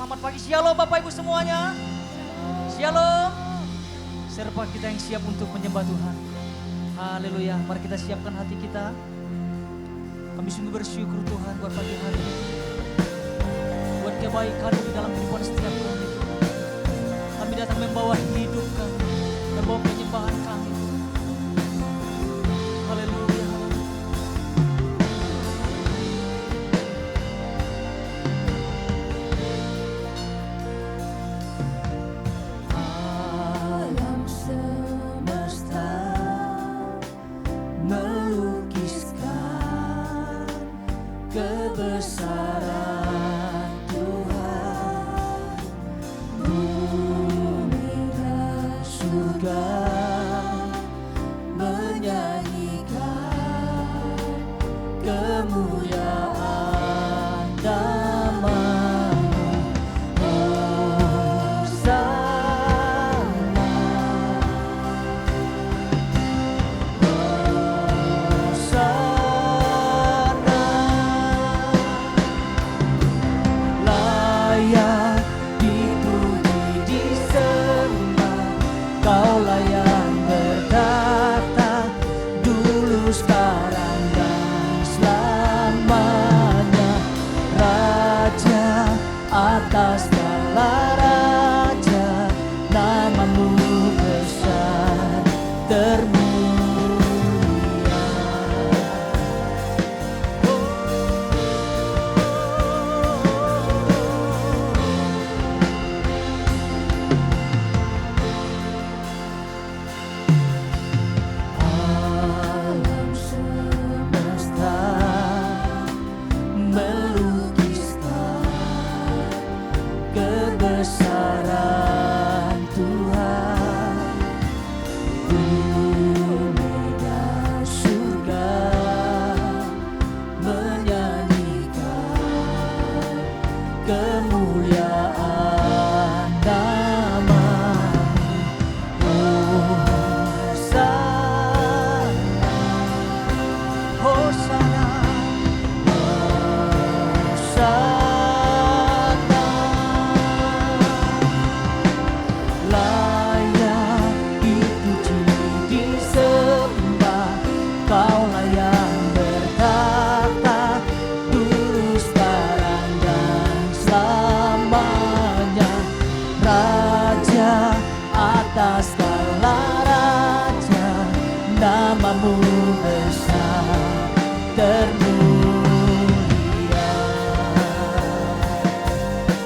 Selamat pagi, shalom Bapak Ibu semuanya. Shalom. Serba kita yang siap untuk menyembah Tuhan. Haleluya. Mari kita siapkan hati kita. Kami sungguh bersyukur Tuhan buat pagi hari ini, buat kebaikan di dalam kehidupan setiap kami. Kami datang membawa hidup kami, membawa penyembahan kami. Haleluya.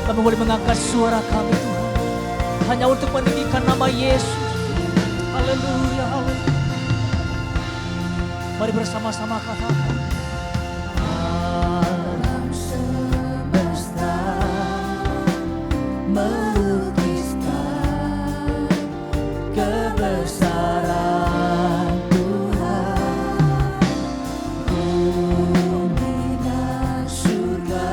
Kami boleh mengangkat suara kami Tuhan, hanya untuk meninggikan nama Yesus. Haleluya, haleluya. Mari bersama-sama katakan, alam semesta melukiskan kebesaran Tuhan, bumi dan surga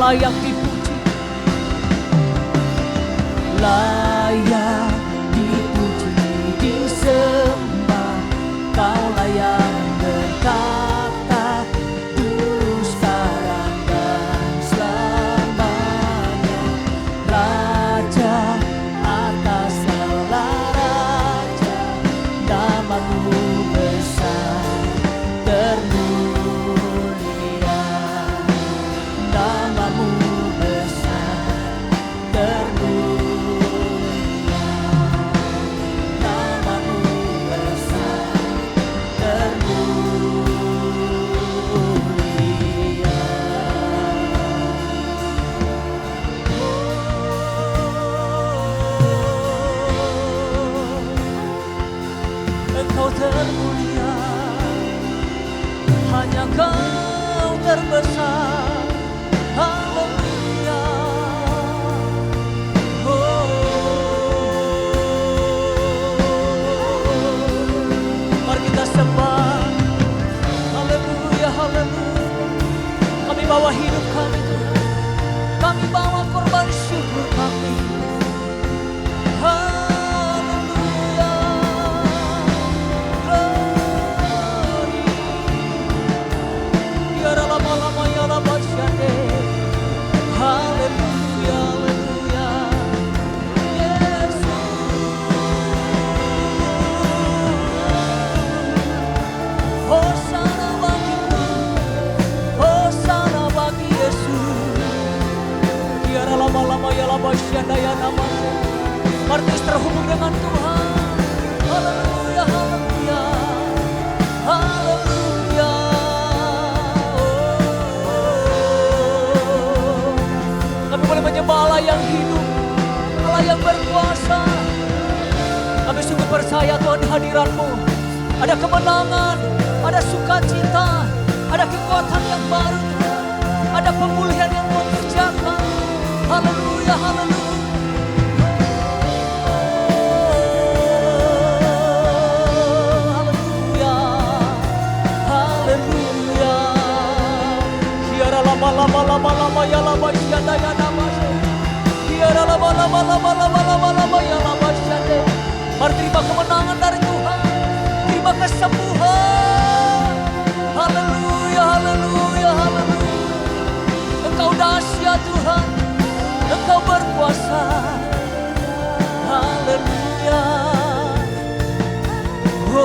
layak dipuji, layak dipuji, disembah. Kaulah yang bertata dulu, sekarang dan selamanya. Raja atas segala raja, namamu besar termulia, namamu besar termulia. hanya Kau terbesar. Haleluya. Mari kita sembah. Haleluya, haleluya. Kami bawa hidup kami Tuhan. Kami bawa korban syukur kami. Haleluya. Glory. Biarlah lama-lama ya lama syade. Haleluya, haleluya. Yesus. Hosana bagimu. Hosana bagi Yesus. Biarlah lama-lama ya lama syada ya namanya. Mari terus terhubung dengan Tuhan. Haleluya, haleluya. Haleluya. Kami boleh menyembah Allah yang hidup, Allah yang berkuasa. Kami sungguh percaya Tuhan di hadirat-Mu ada kemenangan, ada sukacita, ada kekuatan yang baru Tuhan, ada pemulihan yang Tuhan kerjakan. Haleluya, haleluya. Haleluya, haleluya. Biarlah lama-lama ya lama syada ya namanya. Biarlah lama-lama ya lama syada. Mari terima kemenangan dari Tuhan. Terima kesembuhan. Haleluya, haleluya, haleluya. Engkau dahsyat Tuhan. Engkau berkuasa. Haleluya. Oh,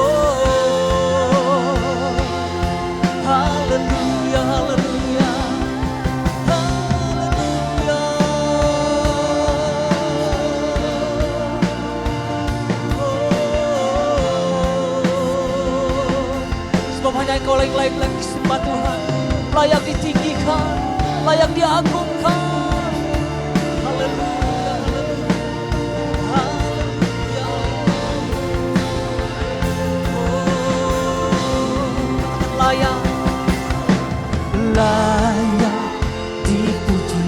haleluya, haleluya. Haleluya. Sebab hanya Engkau layak disembah Tuhan, layak ditinggikan, layak diagungkan. Haleluya, haleluya. Haleluya. Layak, layak dipuji,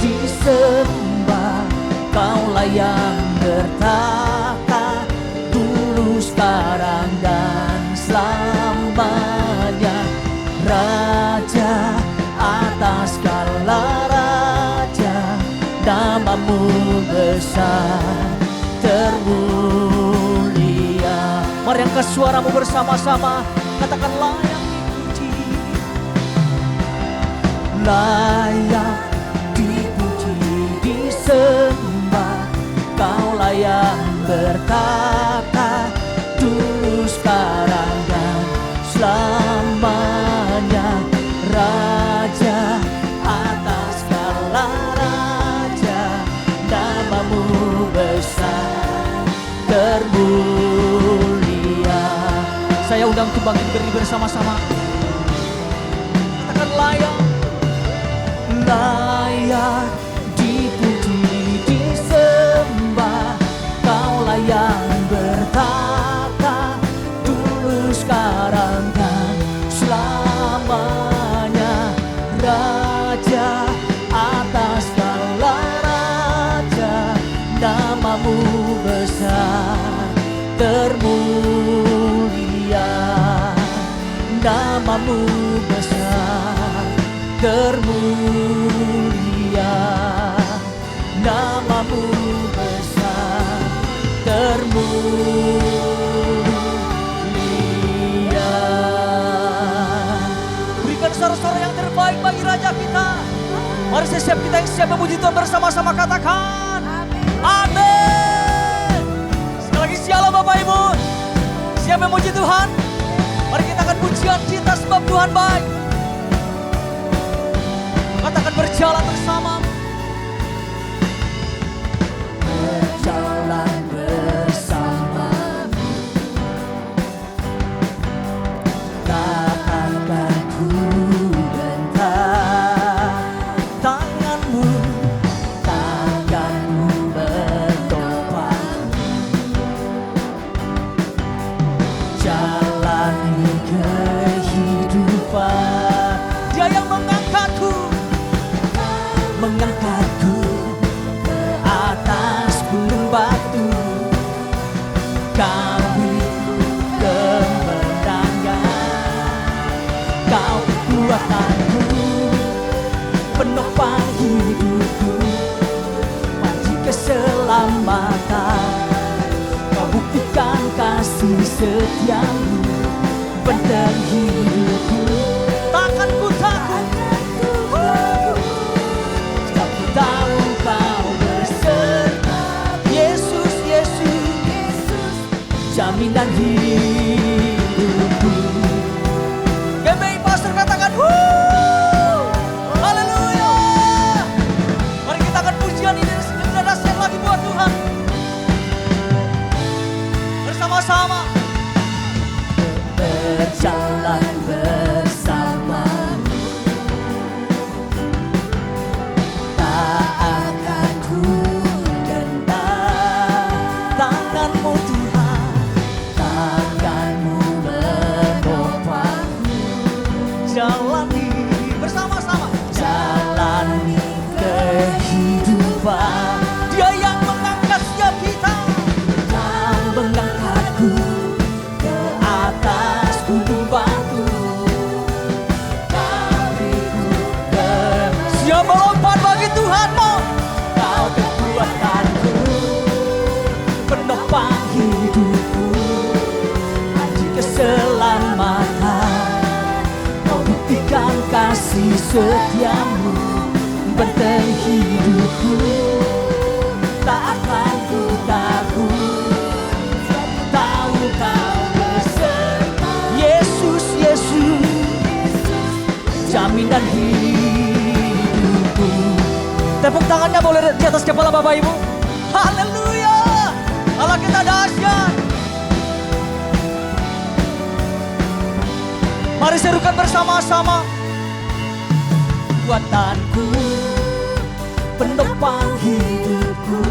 disembah. Kaulah yang bertata dulu, sekarang dan selamanya. Raja atas segala raja, namamu besar termulia. Mari angkat suaramu bersama-sama, katakan layak dipuji, layak dipuji, disembah. Kaulah yang bertata dulu, sekarang dan selamanya. Raja atas segala raja, namamu besar termulia. Saya undang tumbangin beri bersama-sama. Katakan layak, layak dipuji, disembah. Kaulah yang bertata dulu, sekarang dan selamanya. Raja atas segala raja, namamu besar termulia. Namamu besar termulia. Namamu besar termulia. Berikan sorak-sorak yang terbaik bagi Raja kita. Mari setiap kita yang siap memuji Tuhan bersama-sama katakan amin. Sekali lagi shalom Bapak Ibu. Siap memuji Tuhan? Mari kita akan pujian kita sebab Tuhan baik. Katakan berjalan bersama. Berjalan bersamamu, tak akan ku bentar. Tanganmu bertopang, jalani kehidupan. kekuatanku, penopang hidupku, panji keselamatan. Kau buktikan kasih setiamu, benteng hidupku. Takkan ku takut, sebab ku tahu kau beserta. Yesus, Yesus, jaminan hidupku. GBI Pastor katakan, haleluya. Mari kita akan pujian ini dan dahsyat lagi buat Tuhan. Bersama-sama berjalan bersamamu, tak akan ku gentar. Tanganmu Tuhan, tanganmu menopangku. Jalani bersama-sama, jalani kehidupan. Dia yang mengangkat setiap kita, yang mengangkatku ke atas gunung batu. Dariku siap melompat bagi Tuhanmu. Kau kekuatanku, penopang hidupku, panji keselamatan. Kau buktikan kasih setiamu, benteng hidupku. Tak akan ku takut, tahu kau beserta. Yesus, Yesus, jaminan hidupku. Tepuk tangannya boleh di atas kepala Bapak Ibu. Haleluya, Allah kita dahsyat. Mari serukan bersama-sama. Kekuatanku, penopang hidupku,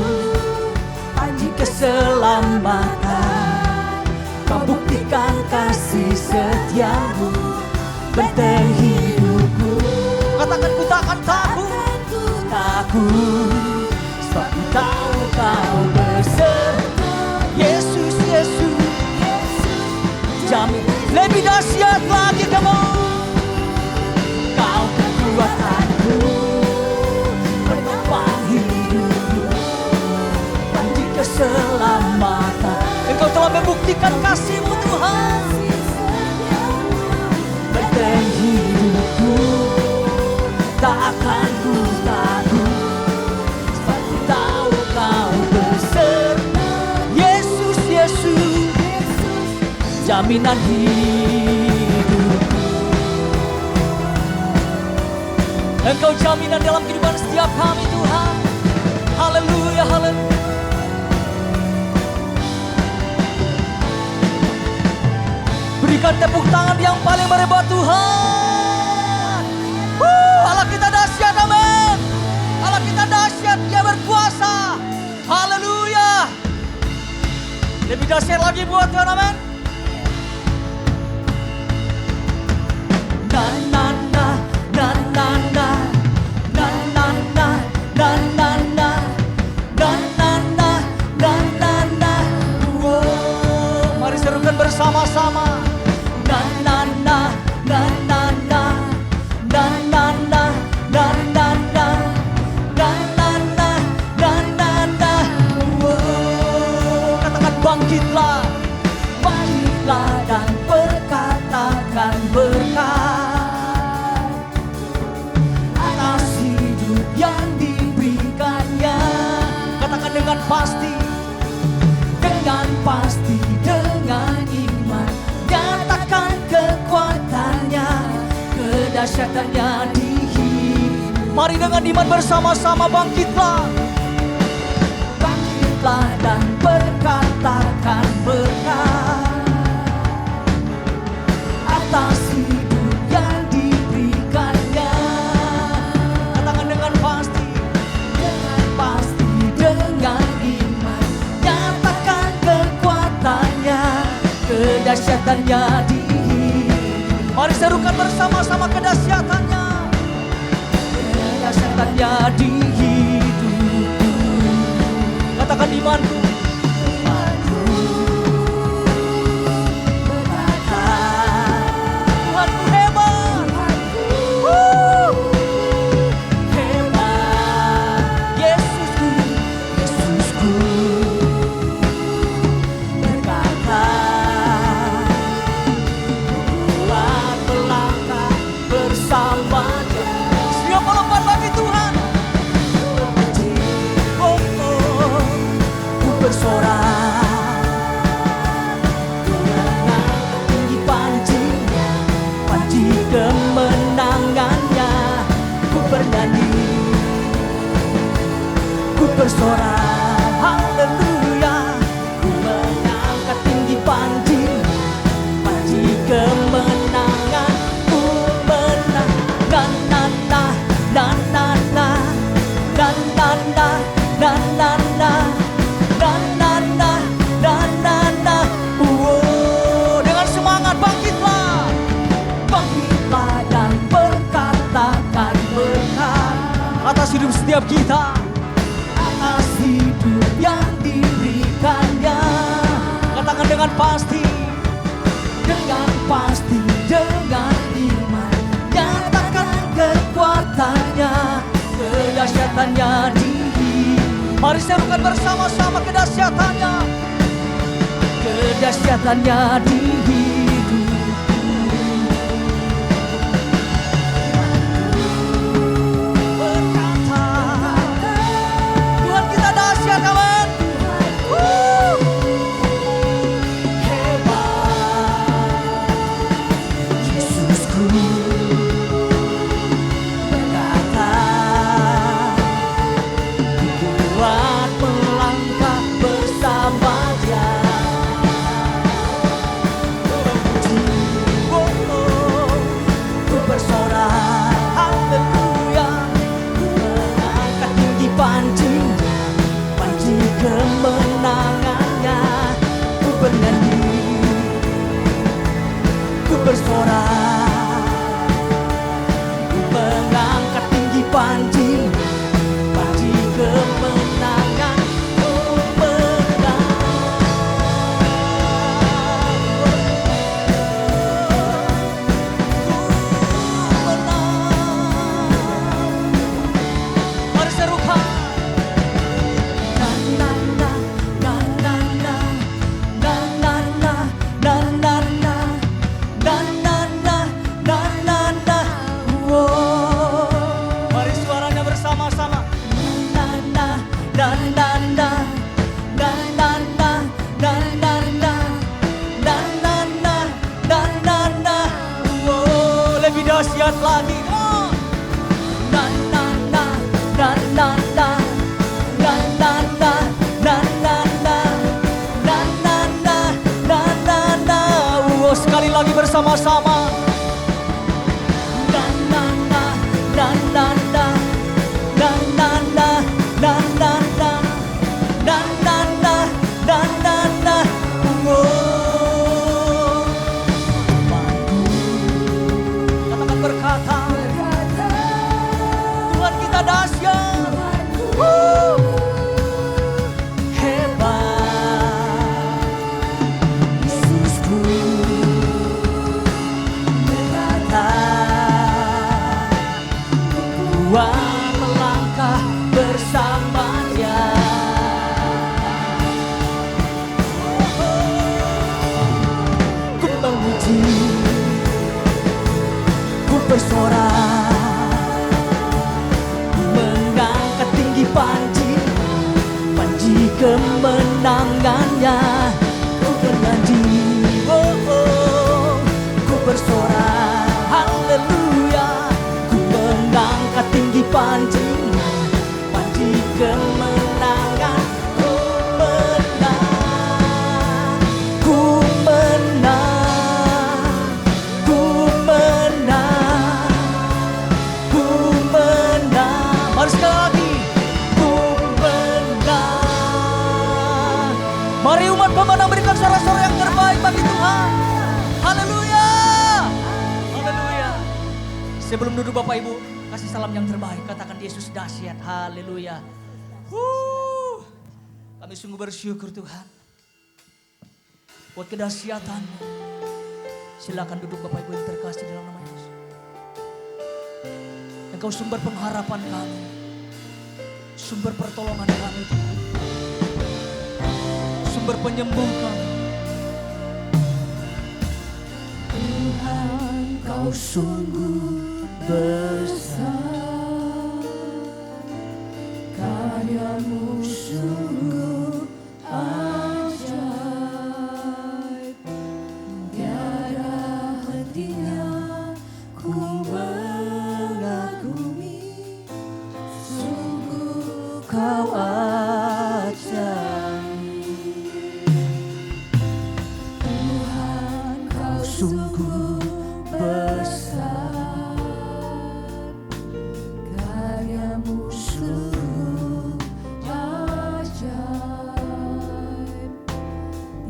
panji keselamatan. Kau buktikan kasih setiamu, benteng hidupku. Katakan ku takkan takut, sebab ku tahu kau beserta. Yesus, Yesus, jamin lebih dahsyat lagi kamu. Kau kekuatanku, penopang hidupku, panji keselamatan. Engkau telah membuktikan kasih-Mu Tuhan, benteng hidupku. Tak akan ku takut, sebab ku tahu kau beserta. Yesus, Yesus, jaminan hidupku. Engkau jaminan dalam kehidupan setiap kami Tuhan. Haleluya, haleluya. Berikan tepuk tangan yang paling meriah Tuhan. Allah kita dahsyat, amin. Allah kita dahsyat, Dia berkuasa. Haleluya. Lebih dahsyat lagi buat Tuhan, amin. Na na na na na na na na na na na na na na na na na na. Mari serukan bersama-sama. Na na na na na na na na na na na na na na na na na na. Katakan bangkitlah, bangkitlah dan berkatakan berkat atas hidup yang diberikannya. Katakan dengan pasti, dengan pasti, dengan iman. Nyatakan kekuatannya, kedahsyatannya di hidup. Mari dengan iman bersama-sama bangkitlah, bangkitlah dan berkatakan berkat atas hidup yang diberikannya. Katakan dengan pasti, dengan iman. Nyatakan kekuatannya, kedahsyatannya di hidup. Mari serukan bersama-sama kedahsyatannya, kedahsyatannya di hidupku. Katakan imanku, imanku berkata, Tuhan setiap kita atas hidup yang diberikannya. Katakan dengan pasti, dengan iman, nyatakan kekuatannya, kedahsyatannya di hidup. Mari serukan bersama-sama kedahsyatannya, kedahsyatannya di hidup. Berkata, Tuhan kita dahsyat, kawan. Kemenangannya, ku bernyanyi, ku bersorak, ku mengangkat tinggi panji kemenangan, ku menang. Mari serukan. Lebih dahsyat lagi. Na na na na na na na na na na na na na na na na na. Sekali lagi bersama-sama. Na na na na na na na na na na na na na na na na na na. Katakan berkata, Tuhan kita dahsyat, hebat, Yesusku berkata, kuat melangkah bersamanya. Ku memuji, ku bersorak, mengangkat tinggi panji kemenangannya. Ku bernyanyi, ku bersorak, haleluya. Ku mengangkat tinggi panji kemenangan. Ku menang, ku menang, ku menang, ku menang. Mari sekali lagi, ku menang. Mari umat pemenang berikan sorak-sorak yang terbaik bagi Tuhan. Haleluya, haleluya. Sebelum duduk Bapak Ibu, kasih salam yang terbaik. Katakan Yesus dahsyat. Haleluya. Kami sungguh bersyukur Tuhan buat kedahsyatan-Mu. Silakan duduk Bapak Ibu yang terkasih dalam nama Yesus. Engkau sumber pengharapan kami, sumber pertolongan kami Tuhan, sumber penyembuh kami. Tuhan, Kau sungguh besar, karya-Mu sungguh ajaib, tiada hentinya ku mengagumi, sungguh Kau ajaib. Tuhan, Kau sungguh besar, karya-Mu sungguh ajaib,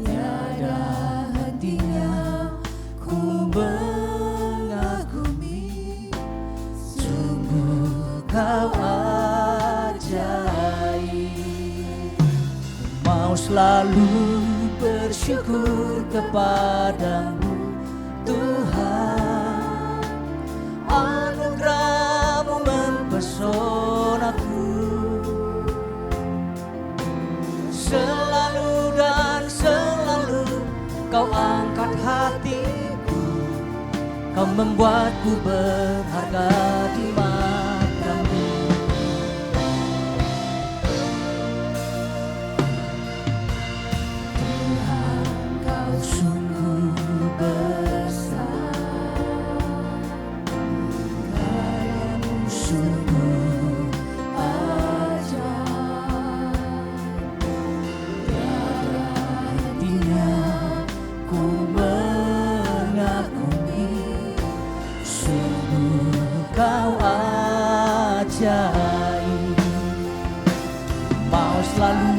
tiada hentinya ku mengagumi, sungguh Kau ajaib. selalu bersyukur kepadamu Tuhan. Anugerah-Mu mempesonaku, selalu dan selalu Kau angkat hatiku, Kau membuatku berharga di mata-Mu. Tuhan, Kau sungguh besar, karya-Mu sungguh ajaib. Tiada hentinya ku mengagumi, sungguh Kau ajaib. Mau selalu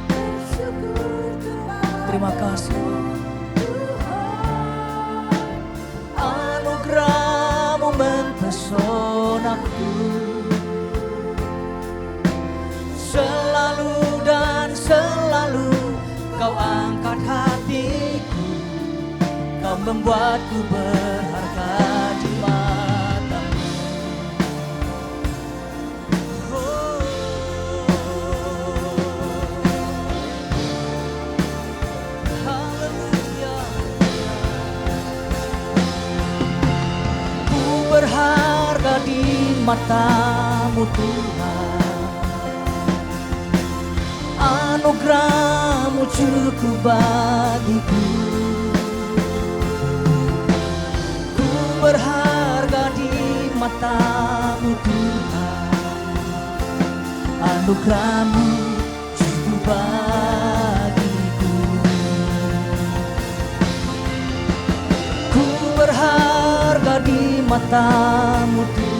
bersyukur kepada terima kasih anugerah-Mu mempesonaku, selalu dan selalu Kau angkat hatiku, Kau membuatku berharga di mata-Mu. Oh. Haleluya. Ku berharga di mata-Mu Tuhan, anugerah-Mu cukup bagiku. Ku berharga di mata-Mu Tuhan, anugerah-Mu cukup bagiku. Ku berharga di mata-Mu Tuhan,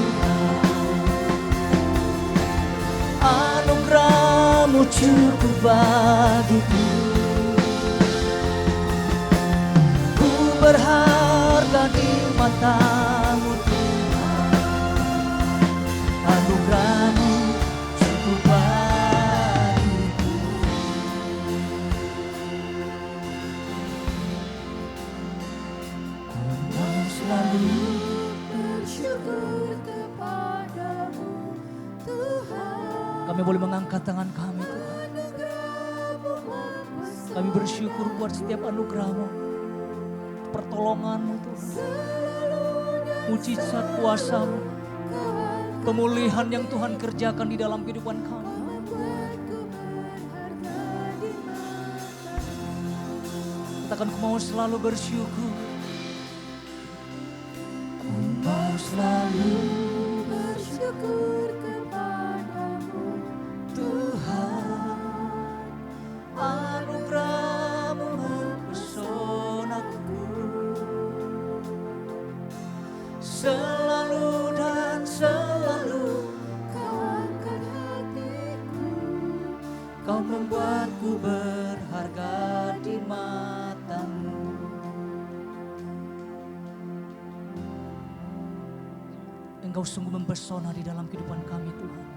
anugerah-Mu cukup bagiku. Ku berharga di mata-Mu Tuhan, anugerah-Mu cukup bagiku. Ku mau selalu bersyukur kepadamu Tuhan. Kami boleh mengangkat tangan kami Tuhan. Kami bersyukur buat setiap anugerah-Mu, pertolongan-Mu Tuhan, mujizat kuasa-Mu, pemulihan yang Tuhan kerjakan di dalam kehidupan kami. Katakan, ku mau selalu bersyukur. Ku mau selalu bersyukur kepadamu Tuhan. Anugerah-Mu mempesonaku, selalu dan selalu Kau angkat hatiku, Kau membuatku berharga di mata-Mu. Engkau sungguh mempesona di dalam kehidupan kami Tuhan.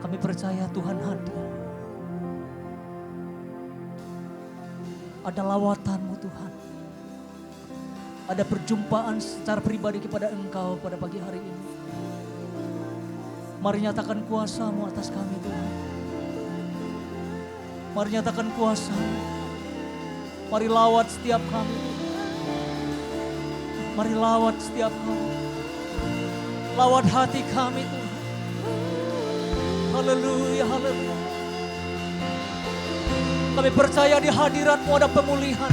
Kami percaya Tuhan hadir. Ada lawatan-Mu Tuhan. Ada perjumpaan secara pribadi kepada Engkau pada pagi hari ini. Mari nyatakan kuasa-Mu atas kami Tuhan. Mari nyatakan kuasa-Mu. Mari lawat setiap kami. Mari lawat setiap kami. Lawat hati kami Tuhan. Haleluya, haleluya. Kami percaya di hadirat-Mu ada pemulihan.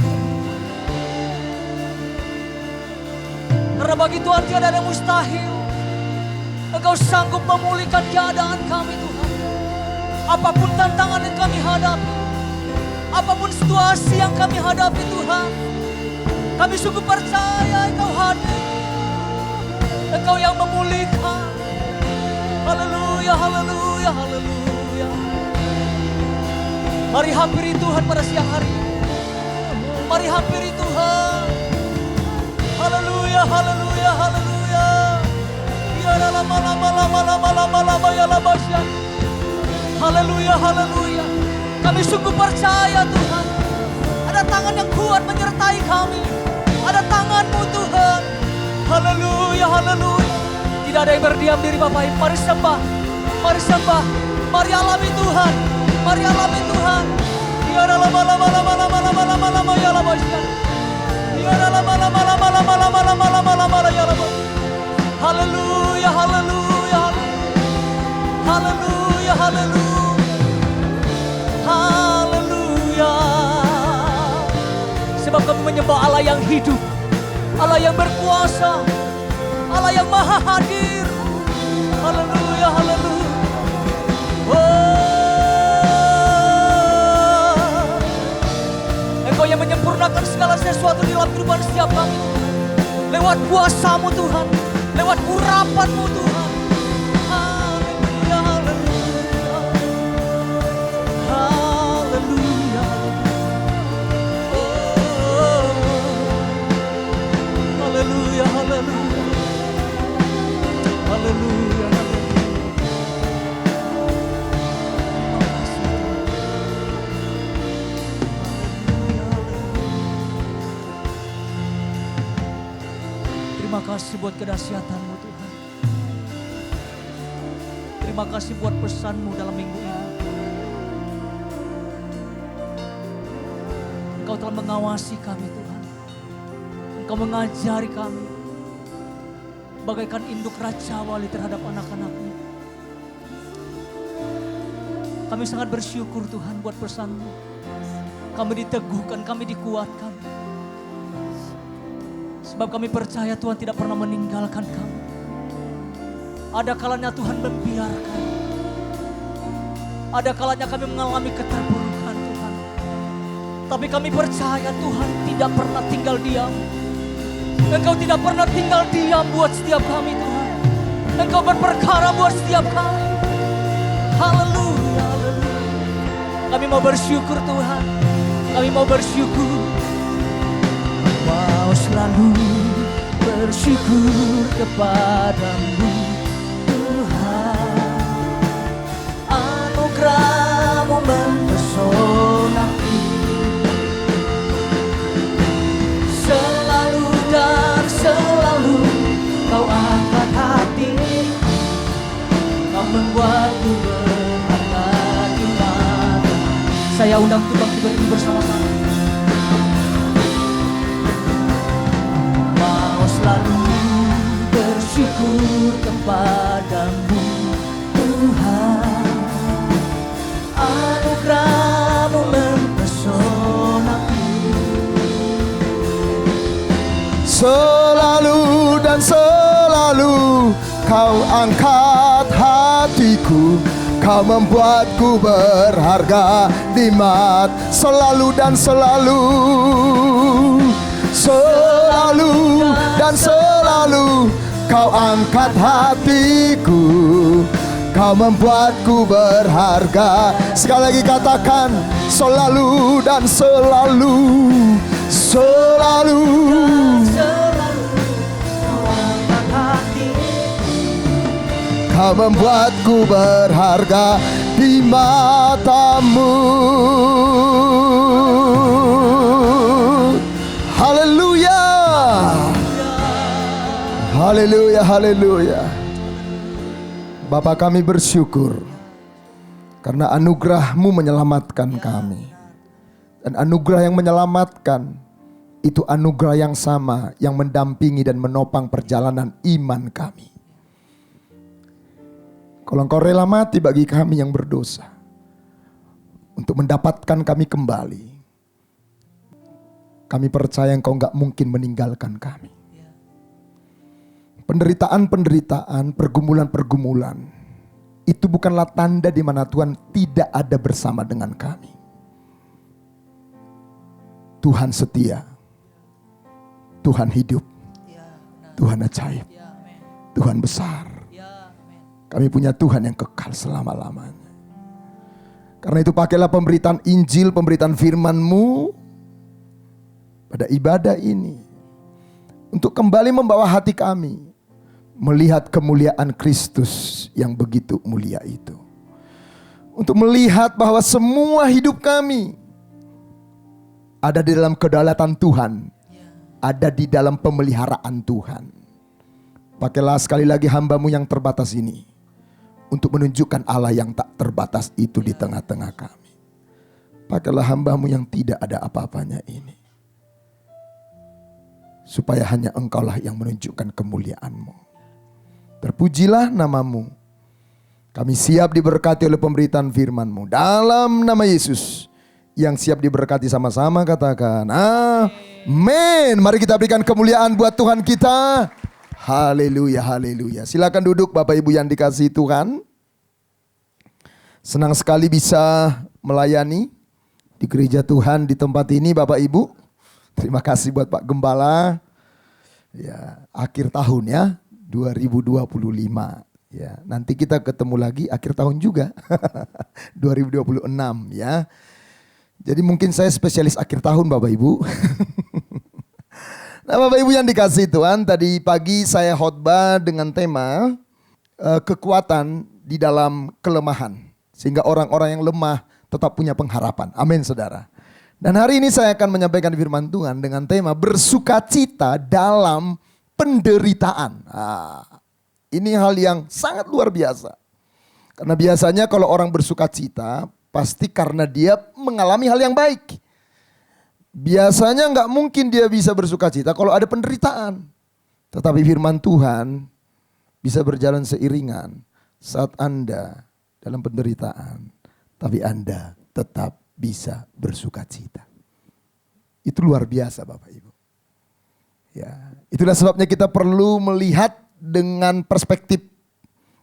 Karena bagi Tuhan tiada ada mustahil. Engkau sanggup memulihkan keadaan kami Tuhan. Apapun tantangan yang kami hadapi, apapun situasi yang kami hadapi Tuhan, kami sungguh percaya Engkau hadir. Engkau yang memulihkan. Haleluya, haleluya, haleluya. Mari hampiri Tuhan pada siang hari ini. Mari hampiri Tuhan. Haleluya, haleluya, haleluya. Ya lama lama lama lama lama lama ya lama siang. Haleluya, haleluya. Kami sungguh percaya Tuhan, ada tangan yang kuat menyertai kami. Ada tangan-Mu Tuhan. Haleluya, haleluya. Tidak ada yang berdiam diri Bapak Ibu. Mari sembah, mari sembah, mari alami Tuhan, mari alami Tuhan. Ya dalam malam ya lama ya. Ya dalam malam ya lama. Haleluya, haleluya, haleluya, haleluya, haleluya. Sebab kami menyembah Allah yang hidup, Allah yang berkuasa, Allah yang maha hadir. Haleluya, haleluya. Engkau yang menyempurnakan segala sesuatu di dalam kehidupan setiap kami. Lewat kuasa-Mu Tuhan, lewat urapan-Mu Tuhan. Haleluya, haleluya, haleluya. Haleluya, haleluya, haleluya, haleluya. Terima kasih buat kedahsyatan-Mu Tuhan. Terima kasih buat pesan-Mu dalam minggu ini. Engkau telah mengawasi kami Tuhan. Engkau mengajari kami bagaikan induk Raja Wali terhadap anak-anak-Mu. Kami sangat bersyukur Tuhan buat pesan-Mu. Kami diteguhkan, kami dikuatkan. Sebab kami percaya Tuhan tidak pernah meninggalkan kami. Ada kalanya Tuhan membiarkan. Ada kalanya kami mengalami keterpurukan Tuhan. Tapi kami percaya Tuhan tidak pernah tinggal diam. Engkau tidak pernah tinggal diam buat setiap kami Tuhan. Engkau berperkara buat setiap kami. Haleluya, haleluya. Kami mau bersyukur Tuhan. Kami mau bersyukur. Mau selalu bersyukur kepada-Mu Tuhan. Anugerah-Mu mempesonaku. Selalu dan selalu Kau angkat hati. Kau membuatku berharga di mata. Saya undang tukang berdiri bersama-sama. Selalu bersyukur kepada-Mu Tuhan. Anugerah-Mu mempesonaku. Selalu dan selalu Kau angkat hatiku. Kau membuatku berharga di mata. Selalu dan selalu. Selalu dan selalu Kau angkat hatiku. Kau membuatku berharga. Sekali lagi katakan, selalu dan selalu. Selalu Kau angkat hatiku. Kau membuatku berharga di mata-Mu. Haleluya. Haleluya, haleluya. Bapa, kami bersyukur karena anugerah-Mu menyelamatkan kami. Dan anugerah yang menyelamatkan itu anugerah yang sama yang mendampingi dan menopang perjalanan iman kami. Kalau Engkau rela mati bagi kami yang berdosa untuk mendapatkan kami kembali, kami percaya Engkau gak mungkin meninggalkan kami. Penderitaan-penderitaan, pergumulan-pergumulan, itu bukanlah tanda di mana Tuhan tidak ada bersama dengan kami. Tuhan setia, Tuhan hidup, Tuhan ajaib, Tuhan besar. Kami punya Tuhan yang kekal selama-lamanya. Karena itu pakailah pemberitaan Injil, pemberitaan firman-Mu pada ibadah ini untuk kembali membawa hati kami melihat kemuliaan Kristus yang begitu mulia itu. Untuk melihat bahwa semua hidup kami ada di dalam kedaulatan Tuhan, ada di dalam pemeliharaan Tuhan. Pakailah sekali lagi hamba-Mu yang terbatas ini untuk menunjukkan Allah yang tak terbatas itu di tengah-tengah kami. Pakailah hamba-Mu yang tidak ada apa-apanya ini, supaya hanya Engkaulah yang menunjukkan kemuliaan-Mu. Terpujilah nama-Mu. Kami siap diberkati oleh pemberitaan firman-Mu. Dalam nama Yesus, yang siap diberkati sama-sama katakan amin. Mari kita berikan kemuliaan buat Tuhan kita. Haleluya, haleluya. Silakan duduk Bapak Ibu yang dikasihi Tuhan. Senang sekali bisa melayani di gereja Tuhan di tempat ini Bapak Ibu. Terima kasih buat Pak Gembala. Ya, akhir tahun ya, 2025. Ya, nanti kita ketemu lagi akhir tahun juga. 2026 ya. Jadi mungkin saya spesialis akhir tahun Bapak Ibu. Nah Bapak Ibu yang dikasihi Tuhan, tadi pagi saya khotbah dengan tema kekuatan di dalam kelemahan. Sehingga orang-orang yang lemah tetap punya pengharapan. Amin saudara. Dan hari ini saya akan menyampaikan firman Tuhan dengan tema bersukacita dalam penderitaan. Ini hal yang sangat luar biasa. Karena biasanya kalau orang bersukacita pasti karena dia mengalami hal yang baik. Biasanya nggak mungkin dia bisa bersukacita kalau ada penderitaan. Tetapi firman Tuhan bisa berjalan seiringan saat Anda dalam penderitaan. Tapi Anda tetap bisa bersukacita. Itu luar biasa Bapak Ibu. Ya, itulah sebabnya kita perlu melihat dengan perspektif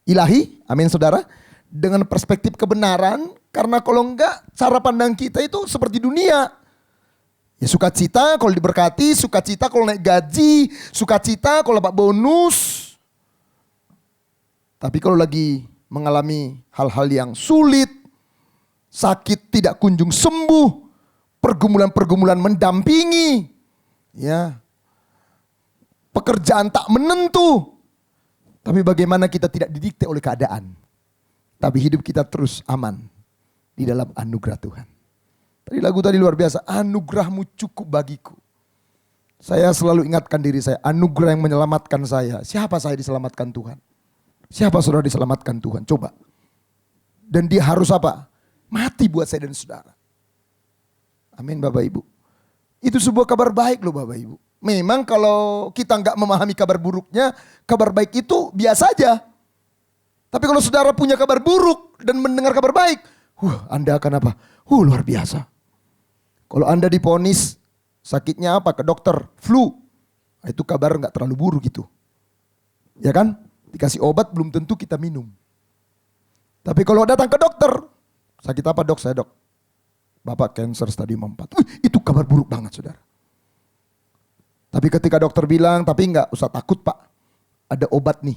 ilahi, amin saudara, dengan perspektif kebenaran, karena kalau enggak cara pandang kita itu seperti dunia. Ya sukacita kalau diberkati, sukacita kalau naik gaji, sukacita kalau dapat bonus. Tapi kalau lagi mengalami hal-hal yang sulit, sakit tidak kunjung sembuh, pergumulan-pergumulan mendampingi, ya, pekerjaan tak menentu. Tapi bagaimana kita tidak didikte oleh keadaan. Tapi hidup kita terus aman di dalam anugerah Tuhan. Tadi lagu tadi luar biasa. Anugerah-Mu cukup bagiku. Saya selalu ingatkan diri saya. Anugerah yang menyelamatkan saya. Siapa saya diselamatkan Tuhan? Siapa saudara diselamatkan Tuhan? Coba. Dan dia harus apa? Mati buat saya dan saudara. Amin Bapak Ibu. Itu sebuah kabar baik loh Bapak Ibu. Memang kalau kita nggak memahami kabar buruknya, kabar baik itu biasa aja. Tapi kalau saudara punya kabar buruk dan mendengar kabar baik, Anda akan apa? Luar biasa. Kalau Anda divonis sakitnya apa? Ke dokter, flu. Itu kabar nggak terlalu buruk gitu. Ya kan? Dikasih obat belum tentu kita minum. Tapi kalau datang ke dokter, sakit apa dok? Saya dok, Bapak cancer stadium 4. Itu kabar buruk banget saudara. Tapi ketika dokter bilang, tapi enggak usah takut Pak, ada obat nih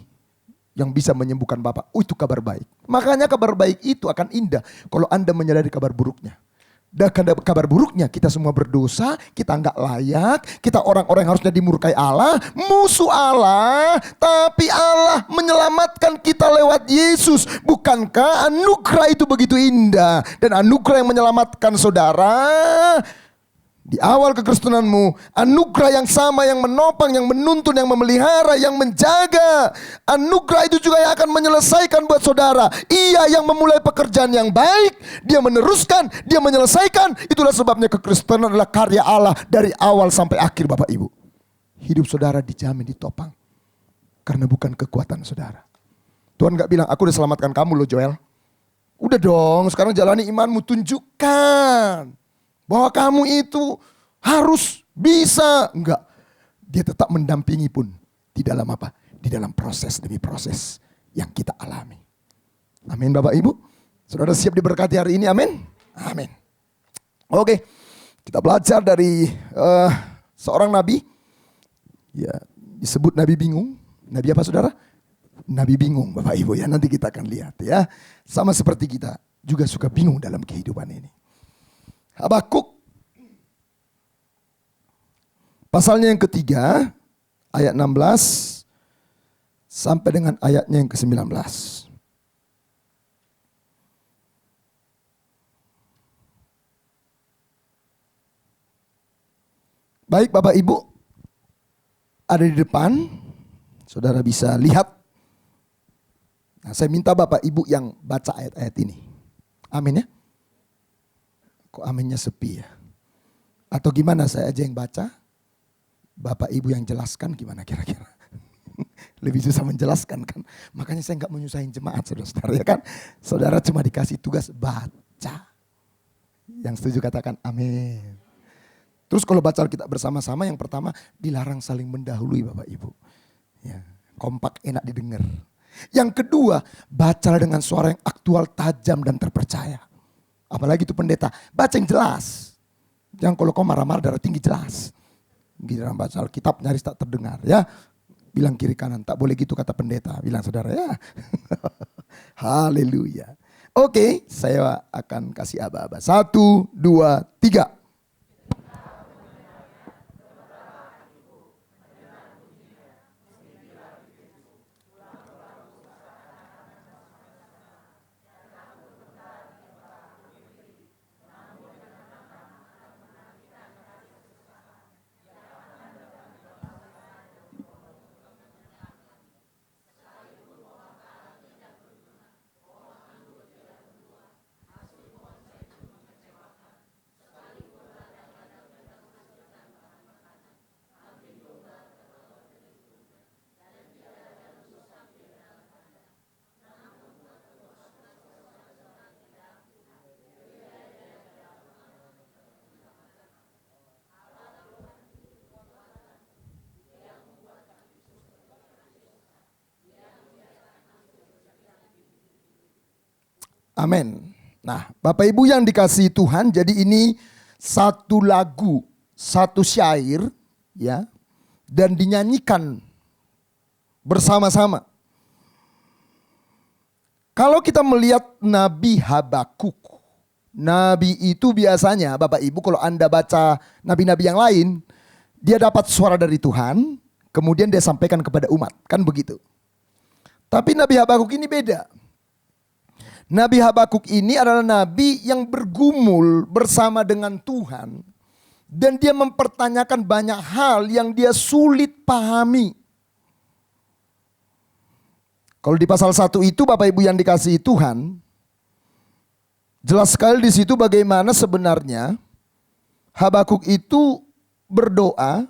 yang bisa menyembuhkan Bapak. Itu kabar baik. Makanya kabar baik itu akan indah kalau Anda menyadari kabar buruknya. Dan kabar buruknya kita semua berdosa, kita enggak layak, kita orang-orang yang harusnya dimurkai Allah, musuh Allah. Tapi Allah menyelamatkan kita lewat Yesus. Bukankah anugerah itu begitu indah? Dan anugerah yang menyelamatkan saudara di awal kekristenanmu, anugerah yang sama yang menopang, yang menuntun, yang memelihara, yang menjaga. Anugerah itu juga yang akan menyelesaikan buat saudara. Ia yang memulai pekerjaan yang baik, dia meneruskan, dia menyelesaikan. Itulah sebabnya kekristenan adalah karya Allah dari awal sampai akhir Bapak Ibu. Hidup saudara dijamin, ditopang. Karena bukan kekuatan saudara. Tuhan gak bilang, aku udah selamatkan kamu loh Joel. Udah dong, sekarang jalani imanmu, tunjukkan bahwa kamu itu harus bisa. Enggak. Dia tetap mendampingi pun. Di dalam apa? Di dalam proses demi proses yang kita alami. Amin Bapak Ibu. Saudara siap diberkati hari ini, amin? Amin. Oke. Kita belajar dari seorang nabi. Ya, disebut nabi bingung. Nabi apa saudara? Nabi bingung Bapak Ibu ya. Nanti kita akan lihat ya. Sama seperti kita juga suka bingung dalam kehidupan ini. Habakuk pasalnya yang ketiga ayat 16 sampai dengan ayatnya yang ke-19. Baik Bapak Ibu, ada di depan, saudara bisa lihat. Nah, saya minta Bapak Ibu yang baca ayat-ayat ini. Amin ya. Kok aminnya sepi ya? Atau gimana, saya aja yang baca, Bapak Ibu yang jelaskan gimana kira-kira? Lebih susah menjelaskan kan. Makanya saya nggak menyusahin jemaat saudara-saudara ya kan. Saudara cuma dikasih tugas baca. Yang setuju katakan amin. Terus kalau baca kita bersama-sama, yang pertama dilarang saling mendahului Bapak Ibu. Ya, kompak enak didengar. Yang kedua, baca dengan suara yang aktual, tajam dan terpercaya. Apalagi itu pendeta, baca yang jelas. Jangan kalau kau marah-marah darah tinggi jelas. Giliran baca Alkitab nyaris tak terdengar ya. Bilang kiri kanan, tak boleh gitu kata pendeta. Bilang saudara ya. Haleluya. Oke, saya akan kasih aba-aba. 1, 2, 3. Amin. Nah, Bapak Ibu yang dikasihi Tuhan, jadi ini satu lagu, satu syair ya, dan dinyanyikan bersama-sama. Kalau kita melihat Nabi Habakuk, nabi itu biasanya Bapak Ibu kalau Anda baca nabi-nabi yang lain, dia dapat suara dari Tuhan, kemudian dia sampaikan kepada umat, kan begitu. Tapi Nabi Habakuk ini beda. Nabi Habakuk ini adalah nabi yang bergumul bersama dengan Tuhan. Dan dia mempertanyakan banyak hal yang dia sulit pahami. Kalau di pasal 1 itu Bapak Ibu yang dikasihi Tuhan, jelas sekali di situ bagaimana sebenarnya Habakuk itu berdoa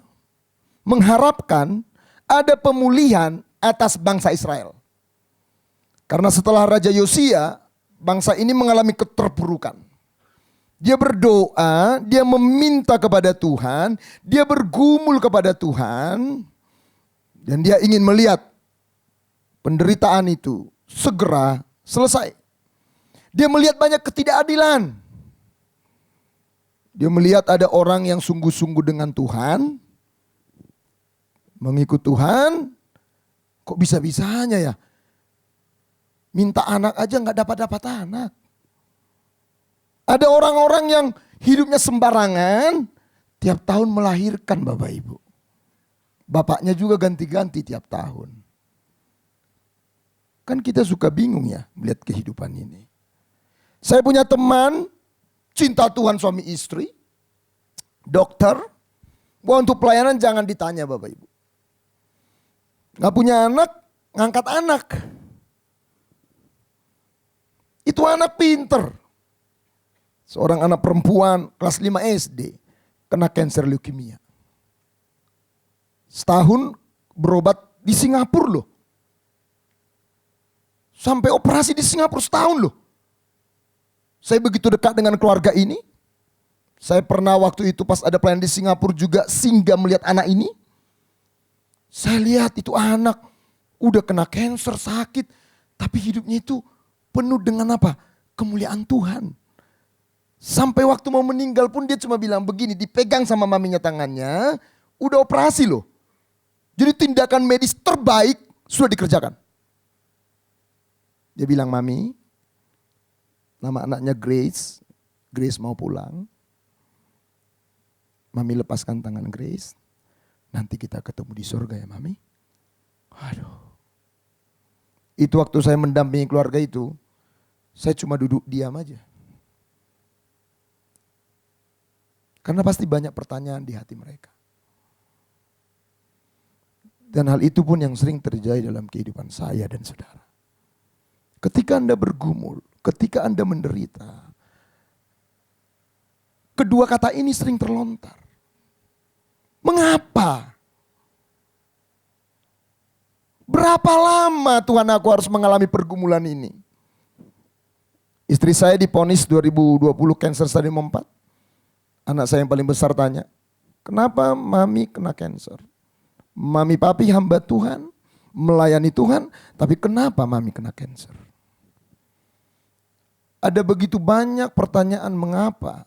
mengharapkan ada pemulihan atas bangsa Israel. Karena setelah Raja Yosia, bangsa ini mengalami keterpurukan. Dia berdoa, dia meminta kepada Tuhan, dia bergumul kepada Tuhan, dan dia ingin melihat penderitaan itu segera selesai. Dia melihat banyak ketidakadilan. Dia melihat ada orang yang sungguh-sungguh dengan Tuhan, mengikut Tuhan, kok bisa-bisanya ya? Minta anak aja nggak dapat anak. Ada orang-orang yang hidupnya sembarangan, tiap tahun melahirkan Bapak Ibu. Bapaknya juga ganti-ganti tiap tahun. Kan kita suka bingung ya melihat kehidupan ini. Saya punya teman, cinta Tuhan suami istri, dokter. Wah, untuk pelayanan jangan ditanya Bapak Ibu. Nggak punya anak, ngangkat anak. Itu anak pinter. Seorang anak perempuan kelas 5 SD kena kanker leukemia. Setahun berobat di Singapura loh. Sampai operasi di Singapura setahun loh. Saya begitu dekat dengan keluarga ini. Saya pernah waktu itu pas ada pelayanan di Singapura juga singgah melihat anak ini. Saya lihat itu anak udah kena kanker sakit. Tapi hidupnya itu penuh dengan apa? Kemuliaan Tuhan. Sampai waktu mau meninggal pun dia cuma bilang begini, dipegang sama maminya tangannya, udah operasi loh. Jadi tindakan medis terbaik sudah dikerjakan. Dia bilang, mami, nama anaknya Grace, Grace mau pulang. Mami lepaskan tangan Grace, nanti kita ketemu di surga ya mami. Aduh. Itu waktu saya mendampingi keluarga itu, saya cuma duduk diam aja. Karena pasti banyak pertanyaan di hati mereka. Dan hal itu pun yang sering terjadi dalam kehidupan saya dan saudara. Ketika Anda bergumul, ketika Anda menderita, kedua kata ini sering terlontar. Mengapa? Berapa lama Tuhan aku harus mengalami pergumulan ini? Istri saya divonis 2020 kanker stadium 4. Anak saya yang paling besar tanya, kenapa mami kena kanker? Mami papi hamba Tuhan, melayani Tuhan, tapi kenapa mami kena kanker? Ada begitu banyak pertanyaan mengapa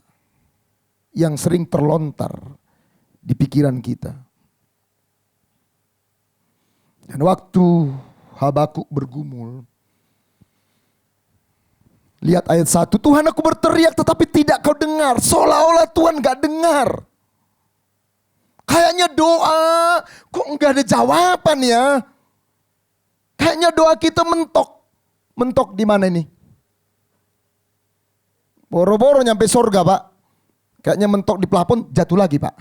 yang sering terlontar di pikiran kita. Dan waktu Habakuk bergumul, lihat ayat 1, Tuhan aku berteriak tetapi tidak kau dengar. Seolah-olah Tuhan gak dengar. Kayaknya doa kok gak ada jawaban ya. Kayaknya doa kita mentok. Mentok di mana ini? Boro-boro nyampe surga Pak. Kayaknya mentok di plafon, jatuh lagi Pak.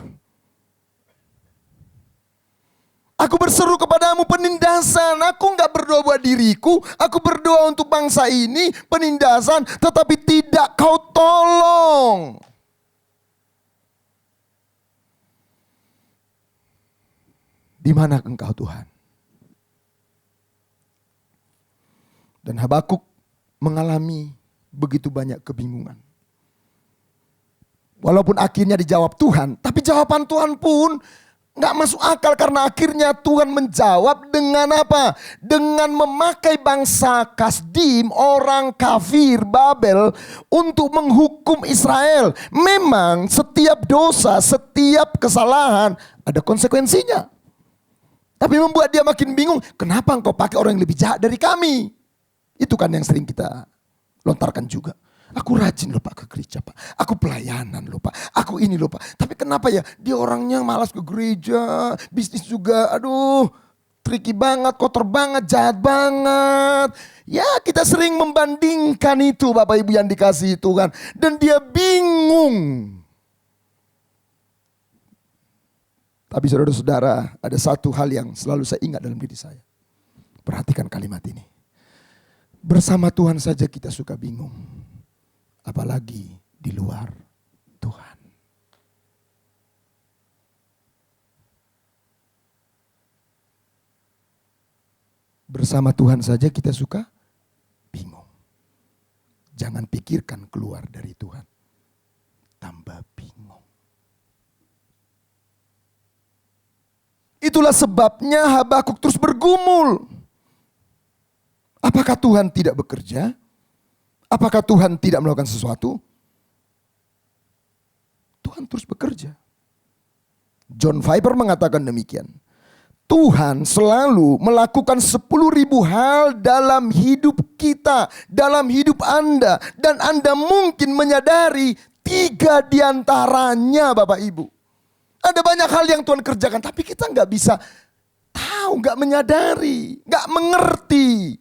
Aku berseru kepadamu penindasan. Aku enggak berdoa buat diriku. Aku berdoa untuk bangsa ini penindasan. Tetapi tidak kau tolong. Di mana engkau Tuhan? Dan Habakuk mengalami begitu banyak kebingungan. Walaupun akhirnya dijawab Tuhan. Tapi jawaban Tuhan pun nggak masuk akal karena akhirnya Tuhan menjawab dengan apa? Dengan memakai bangsa Kasdim, orang kafir Babel untuk menghukum Israel. Memang setiap dosa, setiap kesalahan ada konsekuensinya. Tapi membuat dia makin bingung, kenapa engkau pakai orang yang lebih jahat dari kami? Itu kan yang sering kita lontarkan juga. Aku rajin loh Pak ke gereja Pak. Aku pelayanan loh Pak. Aku ini loh Pak. Tapi kenapa ya dia orangnya malas ke gereja. Bisnis juga aduh tricky banget, kotor banget, jahat banget. Ya kita sering membandingkan itu Bapak Ibu yang dikasih itu kan. Dan dia bingung. Tapi saudara-saudara ada satu hal yang selalu saya ingat dalam diri saya. Perhatikan kalimat ini. Bersama Tuhan saja kita suka bingung. Apalagi di luar Tuhan. Bersama Tuhan saja kita suka bingung. Jangan pikirkan keluar dari Tuhan. Tambah bingung. Itulah sebabnya Habakuk terus bergumul. Apakah Tuhan tidak bekerja? Apakah Tuhan tidak melakukan sesuatu? Tuhan terus bekerja. John Piper mengatakan demikian. Tuhan selalu melakukan 10.000 hal dalam hidup kita, dalam hidup Anda. Dan Anda mungkin menyadari 3 diantaranya Bapak Ibu. Ada banyak hal yang Tuhan kerjakan, tapi kita nggak bisa tahu, nggak menyadari, nggak mengerti.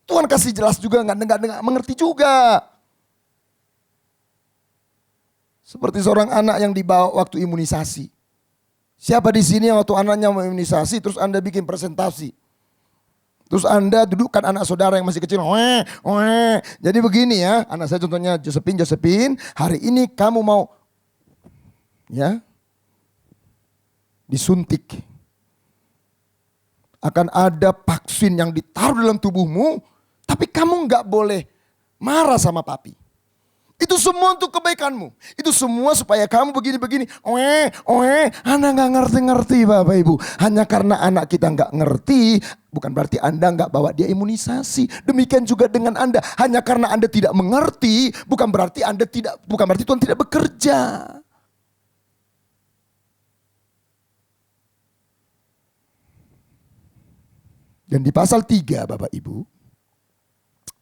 Tuhan kasih jelas juga, nggak mengerti juga. Seperti seorang anak yang dibawa waktu imunisasi. Siapa di sini yang waktu anaknya mau imunisasi, terus Anda bikin presentasi. Terus Anda dudukkan anak saudara yang masih kecil. Jadi begini ya, anak saya contohnya Josephine, hari ini kamu mau ya disuntik. Akan ada vaksin yang ditaruh dalam tubuhmu, tapi kamu nggak boleh marah sama papi. Itu semua untuk kebaikanmu. Itu semua supaya kamu begini-begini. Anda nggak ngerti-ngerti Bapak Ibu. Hanya karena anak kita nggak ngerti, bukan berarti Anda nggak bawa dia imunisasi. Demikian juga dengan Anda. Hanya karena Anda tidak mengerti, bukan berarti Tuhan tidak bekerja. Dan di pasal 3 Bapak Ibu,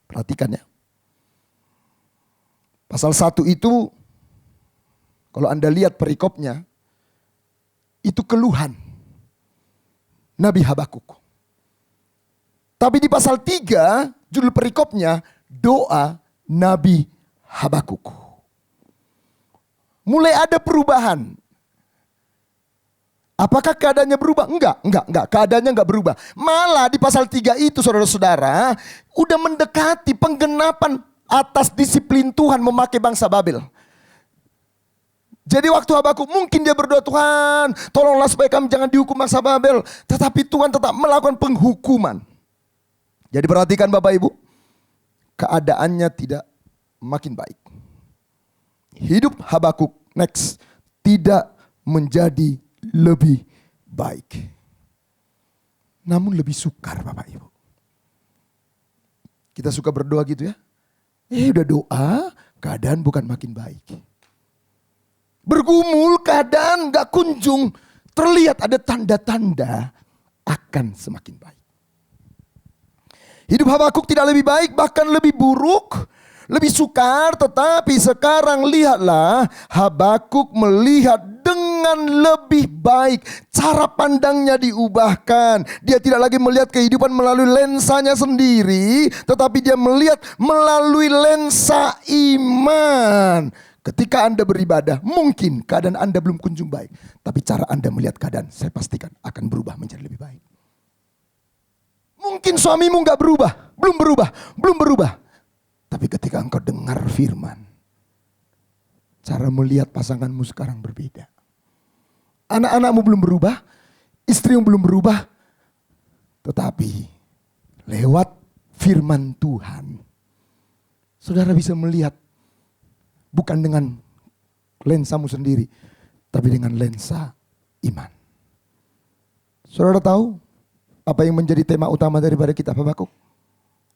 perhatikan ya. Pasal 1 itu, kalau Anda lihat perikopnya, itu keluhan Nabi Habakuk. Tapi di pasal 3, judul perikopnya, doa Nabi Habakuk. Mulai ada perubahan. Apakah keadaannya berubah? Enggak. Keadaannya enggak berubah. Malah di pasal 3 itu saudara-saudara, udah mendekati penggenapan atas disiplin Tuhan memakai bangsa Babel. Jadi waktu Habakuk mungkin dia berdoa, Tuhan tolonglah supaya kami jangan dihukum bangsa Babel. Tetapi Tuhan tetap melakukan penghukuman. Jadi perhatikan Bapak Ibu, keadaannya tidak makin baik. Hidup Habakuk tidak menjadi lebih baik. Namun lebih sukar Bapak Ibu. Kita suka berdoa gitu ya. Udah doa, keadaan bukan makin baik. Bergumul keadaan gak kunjung terlihat ada tanda-tanda akan semakin baik. Hidup Habakuk tidak lebih baik, bahkan lebih buruk, lebih sukar. Tetapi sekarang lihatlah, Habakuk melihat dengan lebih baik. Cara pandangnya diubahkan. Dia tidak lagi melihat kehidupan melalui lensanya sendiri, tetapi dia melihat melalui lensa iman. Ketika Anda beribadah, mungkin keadaan Anda belum kunjung baik. Tapi cara Anda melihat keadaan, saya pastikan akan berubah menjadi lebih baik. Mungkin suamimu gak berubah, belum berubah. Tapi ketika engkau dengar firman, cara melihat pasanganmu sekarang berbeda. Anak-anakmu belum berubah, istrimu belum berubah. Tetapi lewat firman Tuhan, saudara bisa melihat bukan dengan lensamu sendiri, tapi dengan lensa iman. Saudara tahu apa yang menjadi tema utama daripada kitab Habakuk?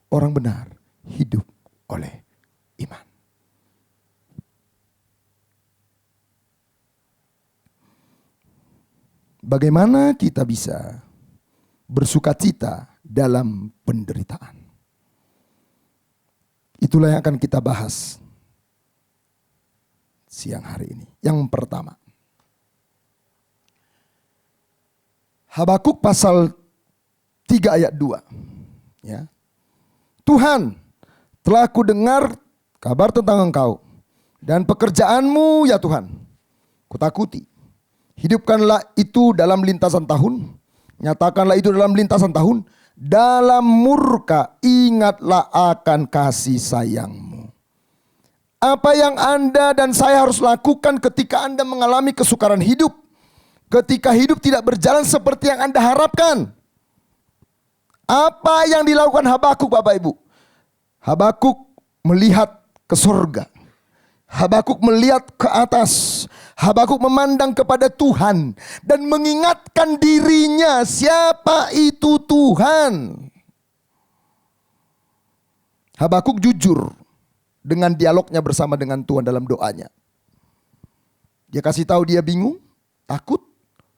Orang benar hidup oleh iman. Bagaimana kita bisa bersukacita dalam penderitaan? Itulah yang akan kita bahas siang hari ini. Yang pertama, Habakuk pasal 3 ayat 2. Ya. Tuhan, telah ku dengar kabar tentang engkau dan pekerjaanmu ya Tuhan. Kutakuti. Hidupkanlah itu dalam lintasan tahun. Nyatakanlah itu dalam lintasan tahun. Dalam murka ingatlah akan kasih sayangmu. Apa yang Anda dan saya harus lakukan ketika Anda mengalami kesukaran hidup? Ketika hidup tidak berjalan seperti yang Anda harapkan. Apa yang dilakukan Habakuk Bapak Ibu? Habakuk melihat ke surga. Habakuk melihat ke atas. Habakuk memandang kepada Tuhan. Dan mengingatkan dirinya siapa itu Tuhan. Habakuk jujur dengan dialognya bersama dengan Tuhan dalam doanya. Dia kasih tahu dia bingung, takut,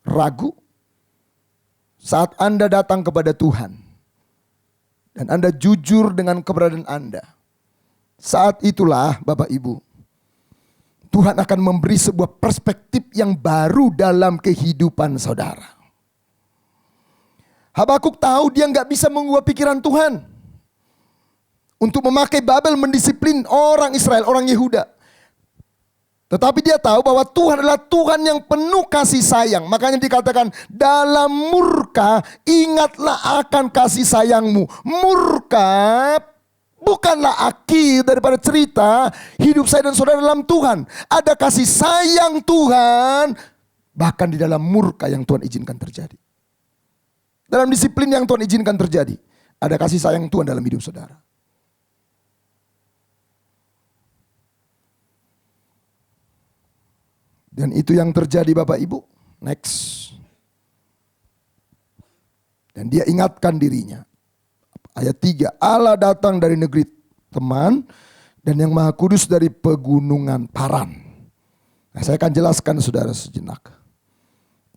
ragu. Saat Anda datang kepada Tuhan dan Anda jujur dengan keberadaan Anda, saat itulah Bapak Ibu, Tuhan akan memberi sebuah perspektif yang baru dalam kehidupan saudara. Habakuk tahu dia nggak bisa mengubah pikiran Tuhan untuk memakai Babel mendisiplin orang Israel, orang Yehuda. Tetapi dia tahu bahwa Tuhan adalah Tuhan yang penuh kasih sayang. Makanya dikatakan dalam murka ingatlah akan kasih sayangmu. Murka bukanlah akhir daripada cerita hidup saya dan saudara dalam Tuhan. Ada kasih sayang Tuhan bahkan di dalam murka yang Tuhan izinkan terjadi. Dalam disiplin yang Tuhan izinkan terjadi, ada kasih sayang Tuhan dalam hidup saudara. Dan itu yang terjadi Bapak Ibu. Next. Dan dia ingatkan dirinya. Ayat 3. Allah datang dari negeri Teman dan yang Maha Kudus dari pegunungan Paran. Nah, saya akan jelaskan saudara sejenak.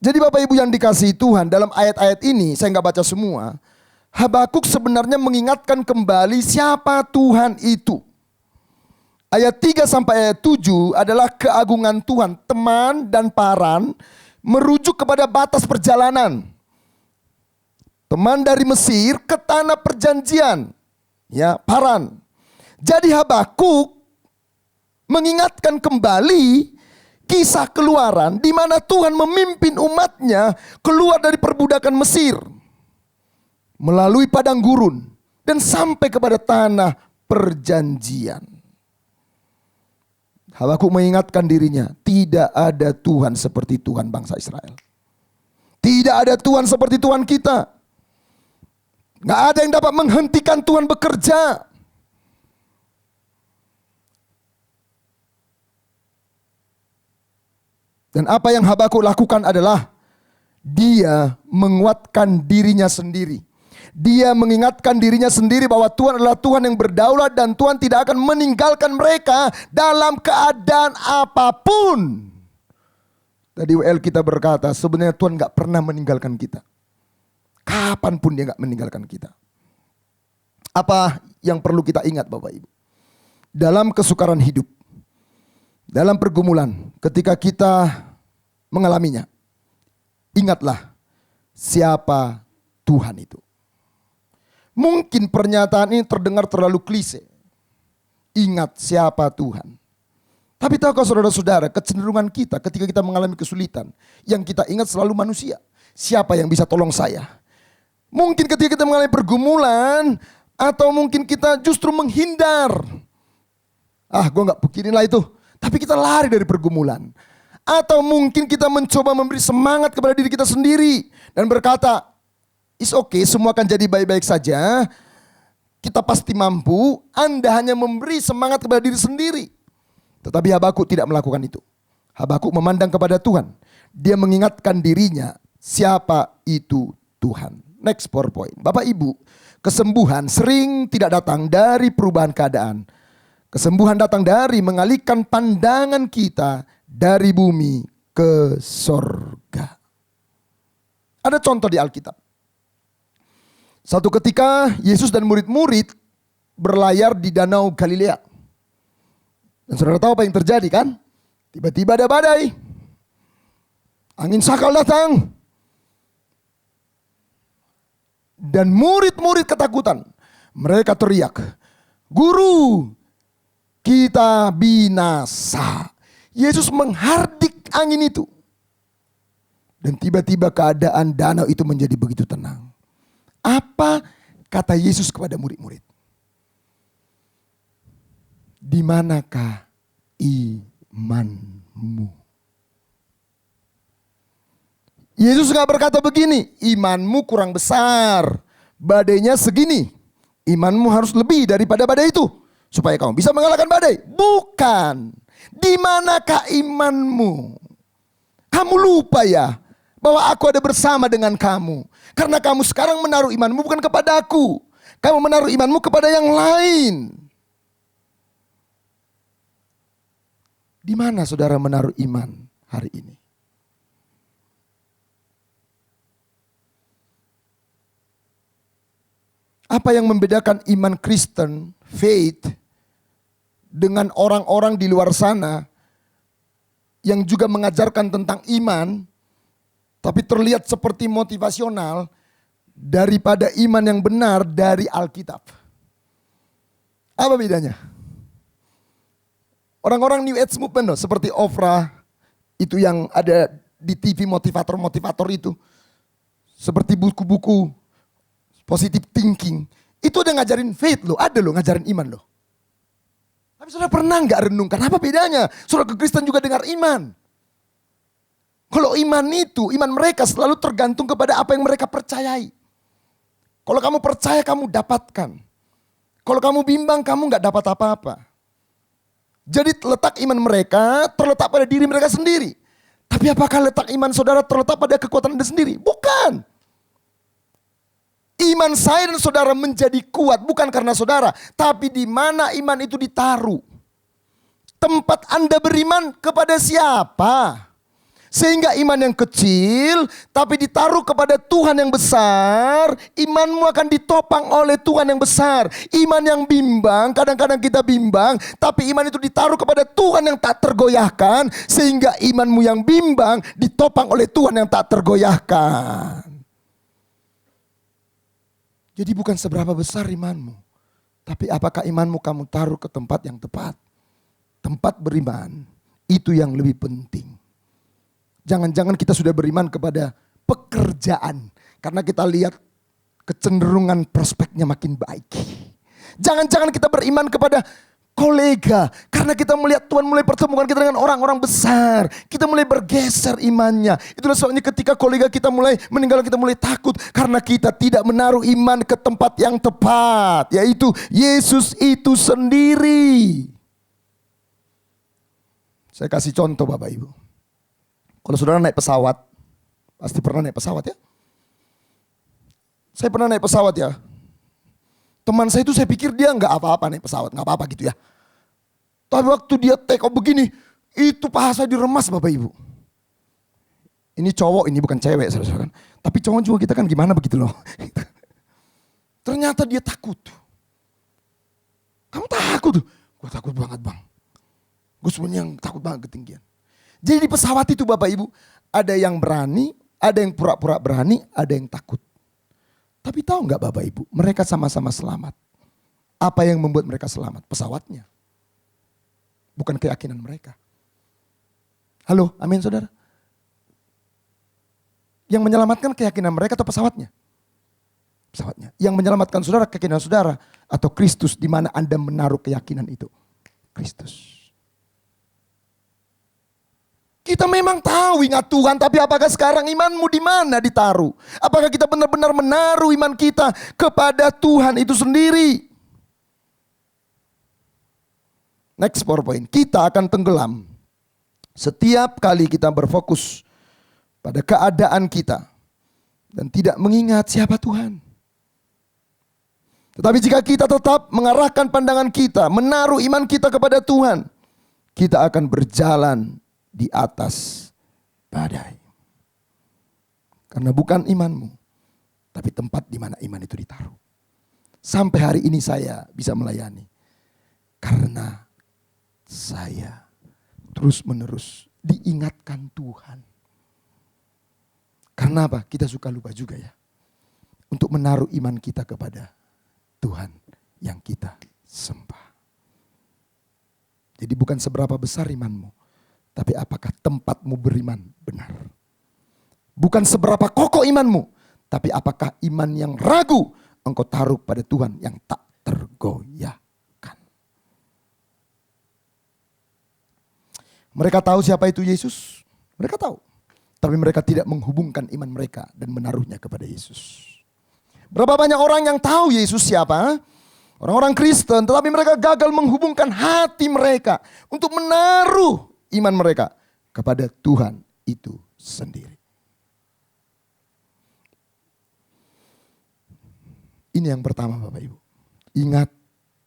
Jadi Bapak Ibu yang dikasihi Tuhan, dalam ayat-ayat ini saya nggak baca semua. Habakuk sebenarnya mengingatkan kembali siapa Tuhan itu. Ayat 3 sampai ayat 7 adalah keagungan Tuhan. Teman dan Paran merujuk kepada batas perjalanan. Teman dari Mesir ke tanah perjanjian. Ya, Paran. Jadi Habakuk mengingatkan kembali kisah Keluaran di mana Tuhan memimpin umatnya keluar dari perbudakan Mesir, melalui padang gurun dan sampai kepada tanah perjanjian. Habakuk mengingatkan dirinya, tidak ada Tuhan seperti Tuhan bangsa Israel. Tidak ada Tuhan seperti Tuhan kita. Gak ada yang dapat menghentikan Tuhan bekerja. Dan apa yang Habakuk lakukan adalah dia menguatkan dirinya sendiri. Dia mengingatkan dirinya sendiri bahwa Tuhan adalah Tuhan yang berdaulat dan Tuhan tidak akan meninggalkan mereka dalam keadaan apapun. Tadi WL kita berkata, sebenarnya Tuhan gak pernah meninggalkan kita. Kapanpun dia gak meninggalkan kita. Apa yang perlu kita ingat Bapak Ibu? Dalam kesukaran hidup, dalam pergumulan, ketika kita mengalaminya, ingatlah siapa Tuhan itu. Mungkin pernyataan ini terdengar terlalu klise. Ingat siapa Tuhan. Tapi tahukah saudara-saudara, kecenderungan kita ketika kita mengalami kesulitan, yang kita ingat selalu manusia. Siapa yang bisa tolong saya? Mungkin ketika kita mengalami pergumulan, atau mungkin kita justru menghindar. Gue gak pikirin lah itu. Tapi kita lari dari pergumulan. Atau mungkin kita mencoba memberi semangat kepada diri kita sendiri. Dan berkata, it's okay, semua akan jadi baik-baik saja. Kita pasti mampu. Anda hanya memberi semangat kepada diri sendiri. Tetapi Habakuk tidak melakukan itu. Habakuk memandang kepada Tuhan. Dia mengingatkan dirinya, siapa itu Tuhan. Next PowerPoint. Bapak Ibu, kesembuhan sering tidak datang dari perubahan keadaan. Kesembuhan datang dari mengalihkan pandangan kita dari bumi ke sorga. Ada contoh di Alkitab. Satu ketika Yesus dan murid-murid berlayar di Danau Galilea. Dan saudara tahu apa yang terjadi kan? Tiba-tiba ada badai. Angin sakal datang. Dan murid-murid ketakutan. Mereka teriak, "Guru, kita binasa." Yesus menghardik angin itu. Dan tiba-tiba keadaan danau itu menjadi begitu tenang. Apa kata Yesus kepada murid-murid? Di manakah imanmu? Yesus gak berkata begini, imanmu kurang besar, badainya segini. Imanmu harus lebih daripada badai itu, supaya kamu bisa mengalahkan badai. Bukan. Di manakah imanmu? Kamu lupa ya bahwa aku ada bersama dengan kamu. Karena kamu sekarang menaruh imanmu bukan kepada aku. Kamu menaruh imanmu kepada yang lain. Di mana saudara menaruh iman hari ini? Apa yang membedakan iman Kristen, faith, dengan orang-orang di luar sana yang juga mengajarkan tentang iman, tapi terlihat seperti motivasional daripada iman yang benar dari Alkitab? Apa bedanya? Orang-orang New Age Movement seperti Oprah, itu yang ada di TV motivator-motivator itu. Seperti buku-buku positive thinking. Itu udah ngajarin faith loh, ada loh ngajarin iman loh. Tapi saudara pernah gak renungkan apa bedanya? Saudara ke Kristen juga dengar iman. Kalau iman itu, iman mereka selalu tergantung kepada apa yang mereka percayai. Kalau kamu percaya kamu dapatkan. Kalau kamu bimbang kamu gak dapat apa-apa. Jadi letak iman mereka terletak pada diri mereka sendiri. Tapi apakah letak iman saudara terletak pada kekuatan Anda sendiri? Bukan. Iman saya dan saudara menjadi kuat bukan karena saudara, tapi di mana iman itu ditaruh. Tempat Anda beriman kepada siapa? Sehingga iman yang kecil tapi ditaruh kepada Tuhan yang besar, imanmu akan ditopang oleh Tuhan yang besar. Iman yang bimbang, kadang-kadang kita bimbang, tapi iman itu ditaruh kepada Tuhan yang tak tergoyahkan, sehingga imanmu yang bimbang ditopang oleh Tuhan yang tak tergoyahkan. Jadi bukan seberapa besar imanmu, tapi apakah imanmu kamu taruh ke tempat yang tepat. Tempat beriman Itu yang lebih penting. Jangan-jangan kita sudah beriman kepada pekerjaan. Karena kita lihat kecenderungan prospeknya makin baik. Jangan-jangan kita beriman kepada kolega. Karena kita melihat Tuhan mulai pertemukan kita dengan orang-orang besar. Kita mulai bergeser imannya. Itulah sebabnya ketika kolega kita mulai meninggal, kita mulai takut. Karena kita tidak menaruh iman ke tempat yang tepat. Yaitu Yesus itu sendiri. Saya kasih contoh Bapak Ibu. Kalau saudara naik pesawat, pasti pernah naik pesawat ya. Saya pernah naik pesawat ya. Teman saya itu saya pikir dia nggak apa-apa naik pesawat, nggak apa-apa gitu ya. Tapi waktu dia take off begini, itu paha saya diremas Bapak Ibu. Ini cowok, ini bukan cewek saudara kan. Tapi cowok juga kita kan gimana begitu loh. Ternyata dia takut. Kamu takut? Gue takut banget bang. Gue sebenarnya yang takut banget ketinggian. Jadi di pesawat itu Bapak Ibu, ada yang berani, ada yang pura-pura berani, ada yang takut. Tapi tahu nggak Bapak Ibu, mereka sama-sama selamat. Apa yang membuat mereka selamat? Pesawatnya. Bukan keyakinan mereka. Halo, amin saudara. Yang menyelamatkan keyakinan mereka atau pesawatnya? Pesawatnya. Yang menyelamatkan saudara, keyakinan saudara. Atau Kristus di mana Anda menaruh keyakinan itu. Kristus. Kita memang tahu ingat Tuhan, tapi apakah sekarang imanmu di mana ditaruh? Apakah kita benar-benar menaruh iman kita kepada Tuhan itu sendiri? Next PowerPoint. Kita akan tenggelam setiap kali kita berfokus pada keadaan kita dan tidak mengingat siapa Tuhan. Tetapi jika kita tetap mengarahkan pandangan kita, menaruh iman kita kepada Tuhan, kita akan berjalan di atas badai. Karena bukan imanmu, tapi tempat di mana iman itu ditaruh. Sampai hari ini saya bisa melayani. Karena saya terus menerus diingatkan Tuhan. Karena apa? Kita suka lupa juga ya. Untuk menaruh iman kita kepada Tuhan yang kita sembah. Jadi bukan seberapa besar imanmu, tapi apakah tempatmu beriman benar. Bukan seberapa kokoh imanmu, tapi apakah iman yang ragu engkau taruh pada Tuhan yang tak tergoyahkan. Mereka tahu siapa itu Yesus. Mereka tahu. Tapi mereka tidak menghubungkan iman mereka dan menaruhnya kepada Yesus. Berapa banyak orang yang tahu Yesus siapa? Orang-orang Kristen, tetapi mereka gagal menghubungkan hati mereka untuk menaruh iman mereka kepada Tuhan itu sendiri. Ini yang pertama Bapak Ibu. Ingat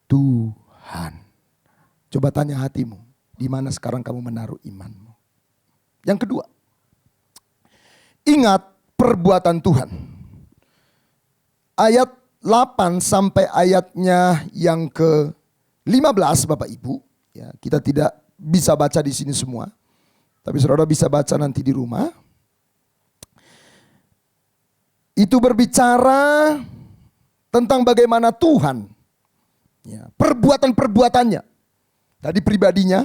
Tuhan. Coba tanya hatimu. Di mana sekarang kamu menaruh imanmu. Yang kedua. Ingat perbuatan Tuhan. Ayat 8 sampai ayatnya yang ke-15 Bapak Ibu. Ya, kita tidak bisa baca di sini semua. Tapi saudara bisa baca nanti di rumah. Itu berbicara tentang bagaimana Tuhan. Ya, perbuatan-perbuatannya. Tadi pribadinya.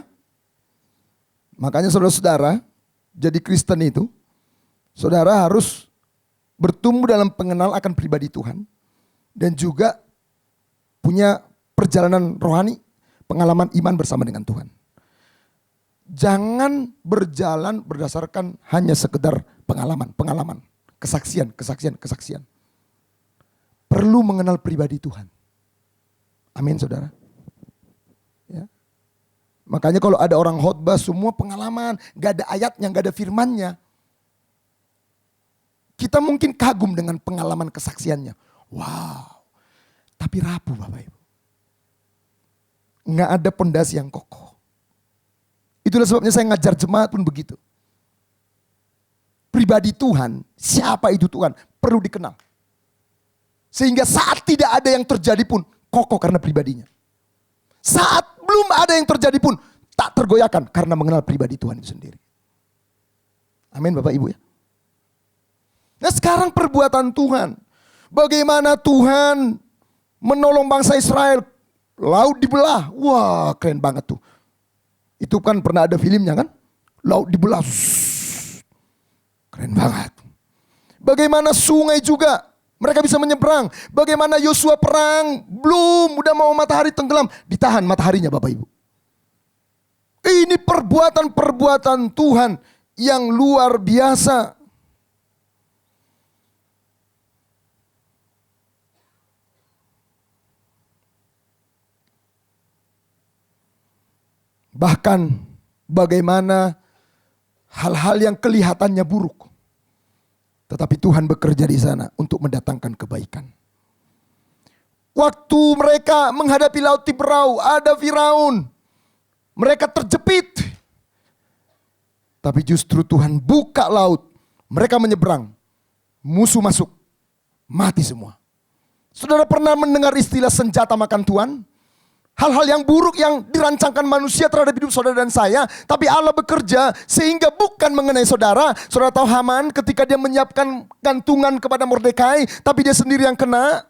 Makanya saudara-saudara jadi Kristen itu. Saudara harus bertumbuh dalam pengenalan akan pribadi Tuhan. Dan juga punya perjalanan rohani. Pengalaman iman bersama dengan Tuhan. Jangan berjalan berdasarkan hanya sekedar pengalaman, kesaksian. Perlu mengenal pribadi Tuhan. Amin saudara. Ya. Makanya kalau ada orang khotbah semua pengalaman, gak ada ayatnya, gak ada firmannya. Kita mungkin kagum dengan pengalaman kesaksiannya. Wow, tapi rapuh Bapak Ibu. Gak ada pondasi yang kokoh. Itulah sebabnya saya ngajar jemaat pun begitu. Pribadi Tuhan, siapa itu Tuhan, perlu dikenal. Sehingga saat tidak ada yang terjadi pun, kokoh karena pribadinya. Saat belum ada yang terjadi pun, tak tergoyahkan karena mengenal pribadi Tuhan itu sendiri. Amin Bapak Ibu ya. Nah sekarang perbuatan Tuhan. Bagaimana Tuhan menolong bangsa Israel. Laut dibelah, wah keren banget tuh. Itu kan pernah ada filmnya kan? Laut dibelah. Keren banget. Bagaimana sungai juga mereka bisa menyeberang. Bagaimana Yosua perang, belum udah mau matahari tenggelam, ditahan mataharinya Bapak Ibu. Ini perbuatan-perbuatan Tuhan yang luar biasa. Bahkan bagaimana hal-hal yang kelihatannya buruk, tetapi Tuhan bekerja di sana untuk mendatangkan kebaikan. Waktu mereka menghadapi laut Tiberau, ada Firaun. Mereka terjepit. Tapi justru Tuhan buka laut. Mereka menyeberang. Musuh masuk. Mati semua. Saudara pernah mendengar istilah senjata makan Tuhan? Hal-hal yang buruk yang dirancangkan manusia terhadap hidup saudara dan saya. Tapi Allah bekerja sehingga bukan mengenai saudara. Saudara tahu Haman ketika dia menyiapkan gantungan kepada Mordekai. Tapi dia sendiri yang kena.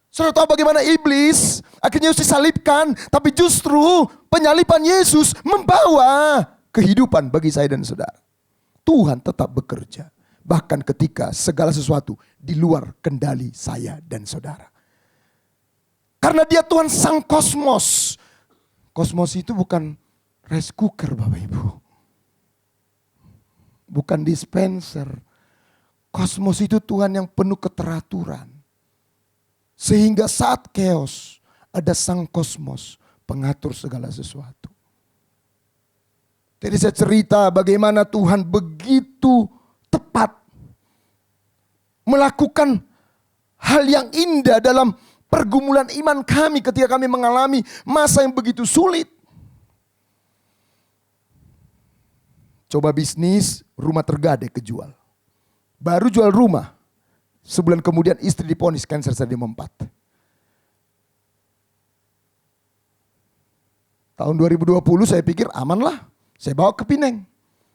Saudara tahu bagaimana iblis akhirnya Yesus disalibkan. Tapi justru penyaliban Yesus membawa kehidupan bagi saya dan saudara. Tuhan tetap bekerja. Bahkan ketika segala sesuatu di luar kendali saya dan saudara. Karena dia Tuhan sang kosmos. Kosmos itu bukan rice cooker Bapak Ibu. Bukan dispenser. Kosmos itu Tuhan yang penuh keteraturan. Sehingga saat chaos ada sang kosmos pengatur segala sesuatu. Jadi saya cerita bagaimana Tuhan begitu tepat melakukan hal yang indah dalam pergumulan iman kami ketika kami mengalami masa yang begitu sulit. Coba bisnis, rumah tergadai kejual. Baru jual rumah. Sebulan kemudian istri divonis kanker stadium 4. Tahun 2020 saya pikir aman lah. Saya bawa ke Pineng.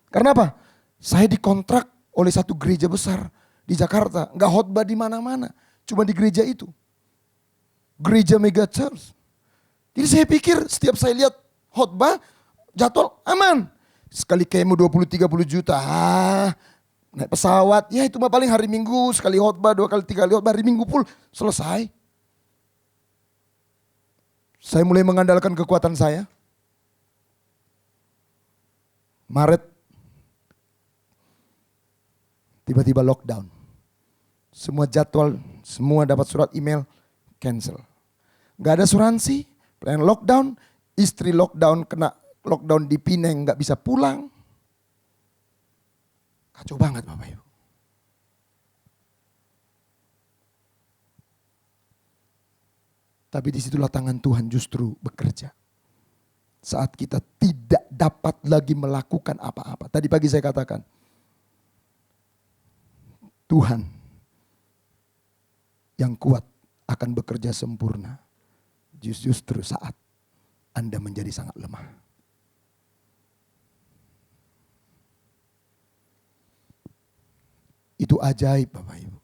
Karena apa? Saya dikontrak oleh satu gereja besar di Jakarta. Nggak khotbah di mana-mana. Cuma di gereja itu. Gereja mega church. Jadi saya pikir setiap saya lihat khotbah, jadwal aman. Sekali kemo 20-30 juta. Naik pesawat, ya itu mah paling hari Minggu. Sekali khotbah, 2 kali 3 kali khotbah, hari Minggu full. Selesai. Saya mulai mengandalkan kekuatan saya. Maret. Tiba-tiba lockdown. Semua jadwal, semua dapat surat email. Cancel. Gak ada asuransi, plan lockdown, istri lockdown, kena lockdown di Pineng, gak bisa pulang. Kacau banget Bapak Ibu. Tapi disitulah tangan Tuhan justru bekerja. Saat kita tidak dapat lagi melakukan apa-apa. Tadi pagi saya katakan, Tuhan yang kuat akan bekerja sempurna justru saat Anda menjadi sangat lemah. Itu ajaib Bapak Ibu.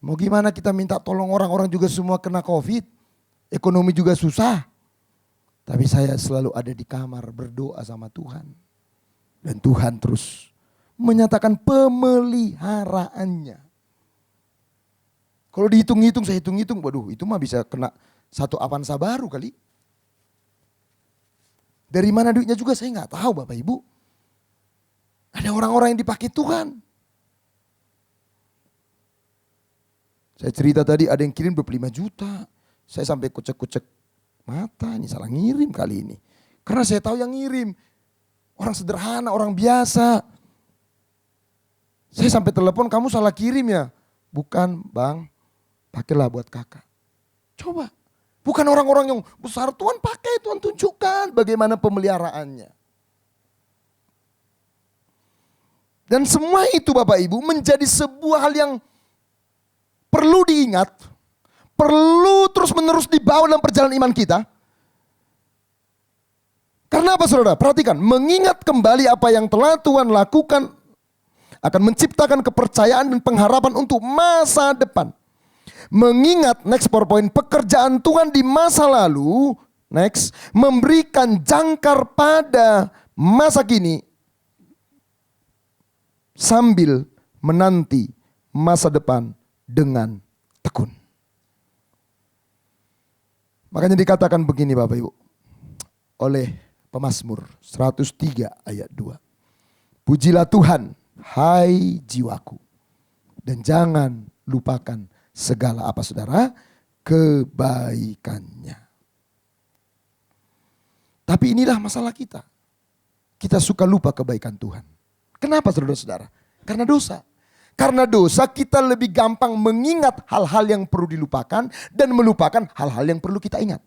Mau gimana kita minta tolong orang-orang juga semua kena COVID. Ekonomi juga susah. Tapi saya selalu ada di kamar berdoa sama Tuhan. Dan Tuhan terus menyatakan pemeliharaannya. Kalau dihitung-hitung, saya hitung-hitung, waduh itu mah bisa kena satu Avanza baru kali. Dari mana duitnya juga saya nggak tahu Bapak Ibu. Ada orang-orang yang dipakai Tuhan. Saya cerita tadi ada yang kirim 25 juta. Saya sampai kucek-kucek mata, ini salah ngirim kali ini. Karena saya tahu yang ngirim. Orang sederhana, orang biasa. Saya sampai telepon, kamu salah kirim ya? Bukan bang. Pakailah buat kakak. Coba. Bukan orang-orang yang besar. Tuhan pakai, Tuhan tunjukkan bagaimana pemeliharaannya. Dan semua itu Bapak Ibu menjadi sebuah hal yang perlu diingat. Perlu terus menerus dibawa dalam perjalanan iman kita. Karena apa saudara? Perhatikan. Mengingat kembali apa yang telah Tuhan lakukan akan menciptakan kepercayaan dan pengharapan untuk masa depan. Mengingat next PowerPoint pekerjaan Tuhan di masa lalu, Next, memberikan jangkar pada masa kini sambil menanti masa depan dengan tekun. Makanya dikatakan begini Bapak Ibu oleh pemazmur 103 ayat 2. Pujilah Tuhan, hai jiwaku, dan jangan lupakan segala apa saudara kebaikannya. Tapi inilah masalah kita. Kita suka lupa kebaikan Tuhan. Kenapa saudara-saudara? Karena dosa. Karena dosa kita lebih gampang mengingat hal-hal yang perlu dilupakan dan melupakan hal-hal yang perlu kita ingat.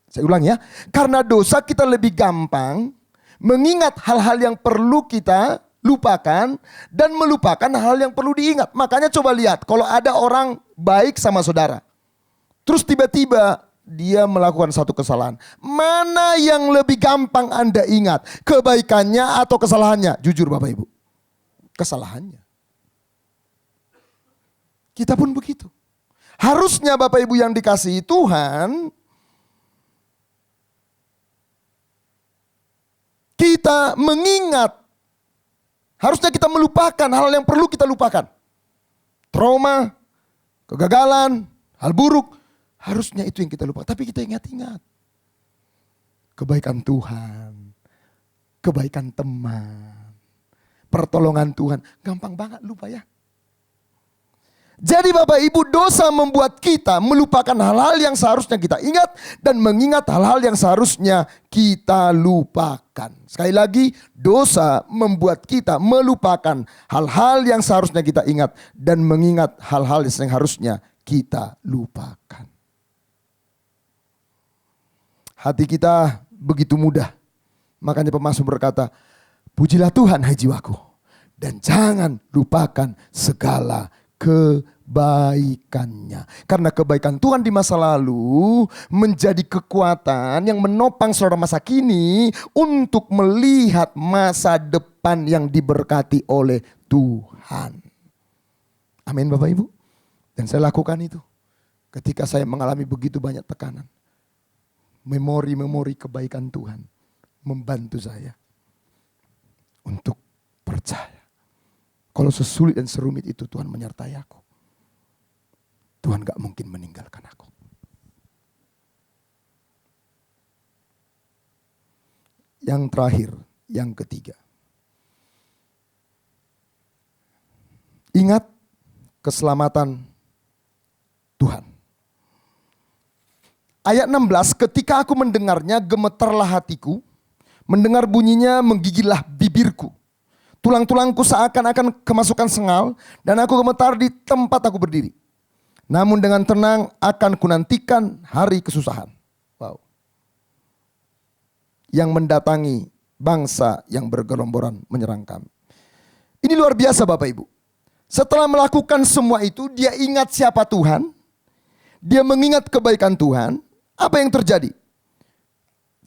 Saya ulang ya. Karena dosa kita lebih gampang mengingat hal-hal yang perlu kita lupakan dan melupakan hal yang perlu diingat. Makanya coba lihat kalau ada orang baik sama saudara. Terus tiba-tiba dia melakukan satu kesalahan. Mana yang lebih gampang Anda ingat? Kebaikannya atau kesalahannya? Jujur Bapak Ibu. Kesalahannya. Kita pun begitu. Harusnya Bapak Ibu yang dikasihi Tuhan, kita mengingat, harusnya kita melupakan hal yang perlu kita lupakan. Trauma, kegagalan, hal buruk, harusnya itu yang kita lupakan. Tapi kita ingat-ingat. Kebaikan Tuhan, kebaikan teman, pertolongan Tuhan. Gampang banget lupa ya. Jadi Bapak Ibu, dosa membuat kita melupakan hal-hal yang seharusnya kita ingat dan mengingat hal-hal yang seharusnya kita lupakan. Sekali lagi, dosa membuat kita melupakan hal-hal yang seharusnya kita ingat dan mengingat hal-hal yang harusnya kita lupakan. Hati kita begitu mudah. Makanya pemazmur berkata, pujilah Tuhan hai jiwaku, dan jangan lupakan segala kebaikannya. Karena kebaikan Tuhan di masa lalu menjadi kekuatan yang menopang saudara masa kini untuk melihat masa depan yang diberkati oleh Tuhan. Amin Bapak Ibu. Dan saya lakukan itu ketika saya mengalami begitu banyak tekanan. Memori-memori kebaikan Tuhan membantu saya untuk percaya. Kalau sesulit dan serumit itu Tuhan menyertai aku. Tuhan gak mungkin meninggalkan aku. Yang terakhir, yang ketiga. Ingat keselamatan Tuhan. Ayat 16, ketika aku mendengarnya gemetarlah hatiku, mendengar bunyinya menggigillah bibirku. Tulang-tulangku seakan-akan kemasukan sengal dan aku gemetar di tempat aku berdiri. Namun dengan tenang akan kunantikan hari kesusahan. Wow. Yang mendatangi bangsa yang bergerombolan menyerang kami. Ini luar biasa Bapak Ibu. Setelah melakukan semua itu, dia ingat siapa Tuhan. Dia mengingat kebaikan Tuhan. Apa yang terjadi?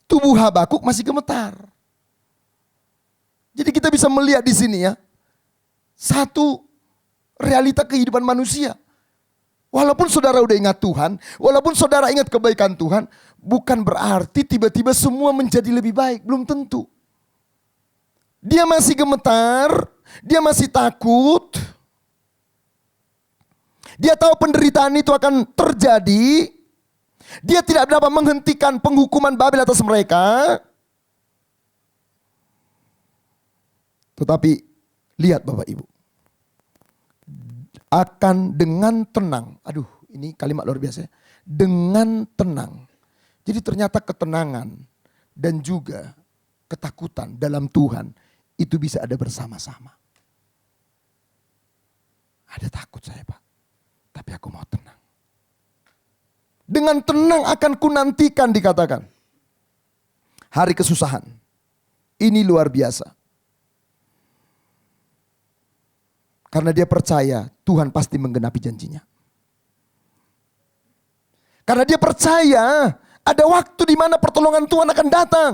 Tubuh Habakuk masih gemetar. Jadi kita bisa melihat di sini ya, satu realita kehidupan manusia. Walaupun saudara udah ingat Tuhan, walaupun saudara ingat kebaikan Tuhan, bukan berarti tiba-tiba semua menjadi lebih baik, belum tentu. Dia masih gemetar, dia masih takut. Dia tahu penderitaan itu akan terjadi. Dia tidak dapat menghentikan penghukuman Babel atas mereka. Tetapi lihat Bapak Ibu, akan dengan tenang, aduh ini kalimat luar biasa ya, dengan tenang. Jadi ternyata ketenangan dan juga ketakutan dalam Tuhan itu bisa ada bersama-sama. Ada takut saya Pak, tapi aku mau tenang. Dengan tenang akan kunantikan dikatakan. Hari kesusahan, ini luar biasa. Karena dia percaya Tuhan pasti menggenapi janjinya. Karena dia percaya ada waktu di mana pertolongan Tuhan akan datang.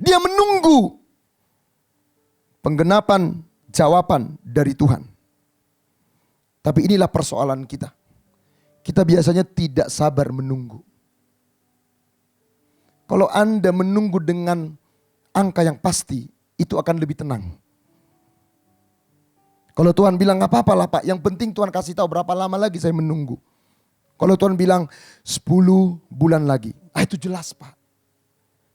Dia menunggu penggenapan jawaban dari Tuhan. Tapi inilah persoalan kita. Kita biasanya tidak sabar menunggu. Kalau Anda menunggu dengan angka yang pasti, itu akan lebih tenang. Kalau Tuhan bilang gak apa-apa lah Pak, yang penting Tuhan kasih tahu berapa lama lagi saya menunggu. Kalau Tuhan bilang 10 bulan lagi, itu jelas Pak.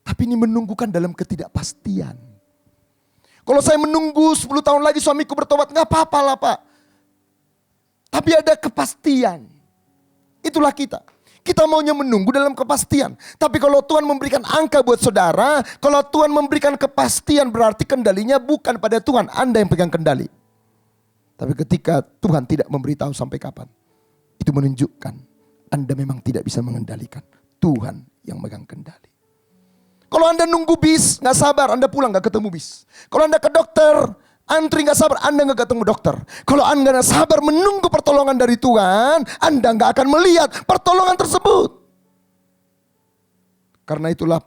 Tapi ini menunggukan dalam ketidakpastian. Kalau saya menunggu 10 tahun lagi suamiku bertobat, gak apa-apa lah Pak. Tapi ada kepastian. Itulah kita. Kita maunya menunggu dalam kepastian. Tapi kalau Tuhan memberikan angka buat saudara, kalau Tuhan memberikan kepastian berarti kendalinya bukan pada Tuhan, Anda yang pegang kendali. Tapi ketika Tuhan tidak memberitahu sampai kapan, itu menunjukkan Anda memang tidak bisa mengendalikan. Tuhan yang megang kendali. Kalau Anda nunggu bis, gak sabar, Anda pulang gak ketemu bis. Kalau Anda ke dokter, antri gak sabar, Anda gak ketemu dokter. Kalau Anda gak sabar menunggu pertolongan dari Tuhan, Anda gak akan melihat pertolongan tersebut. Karena itulah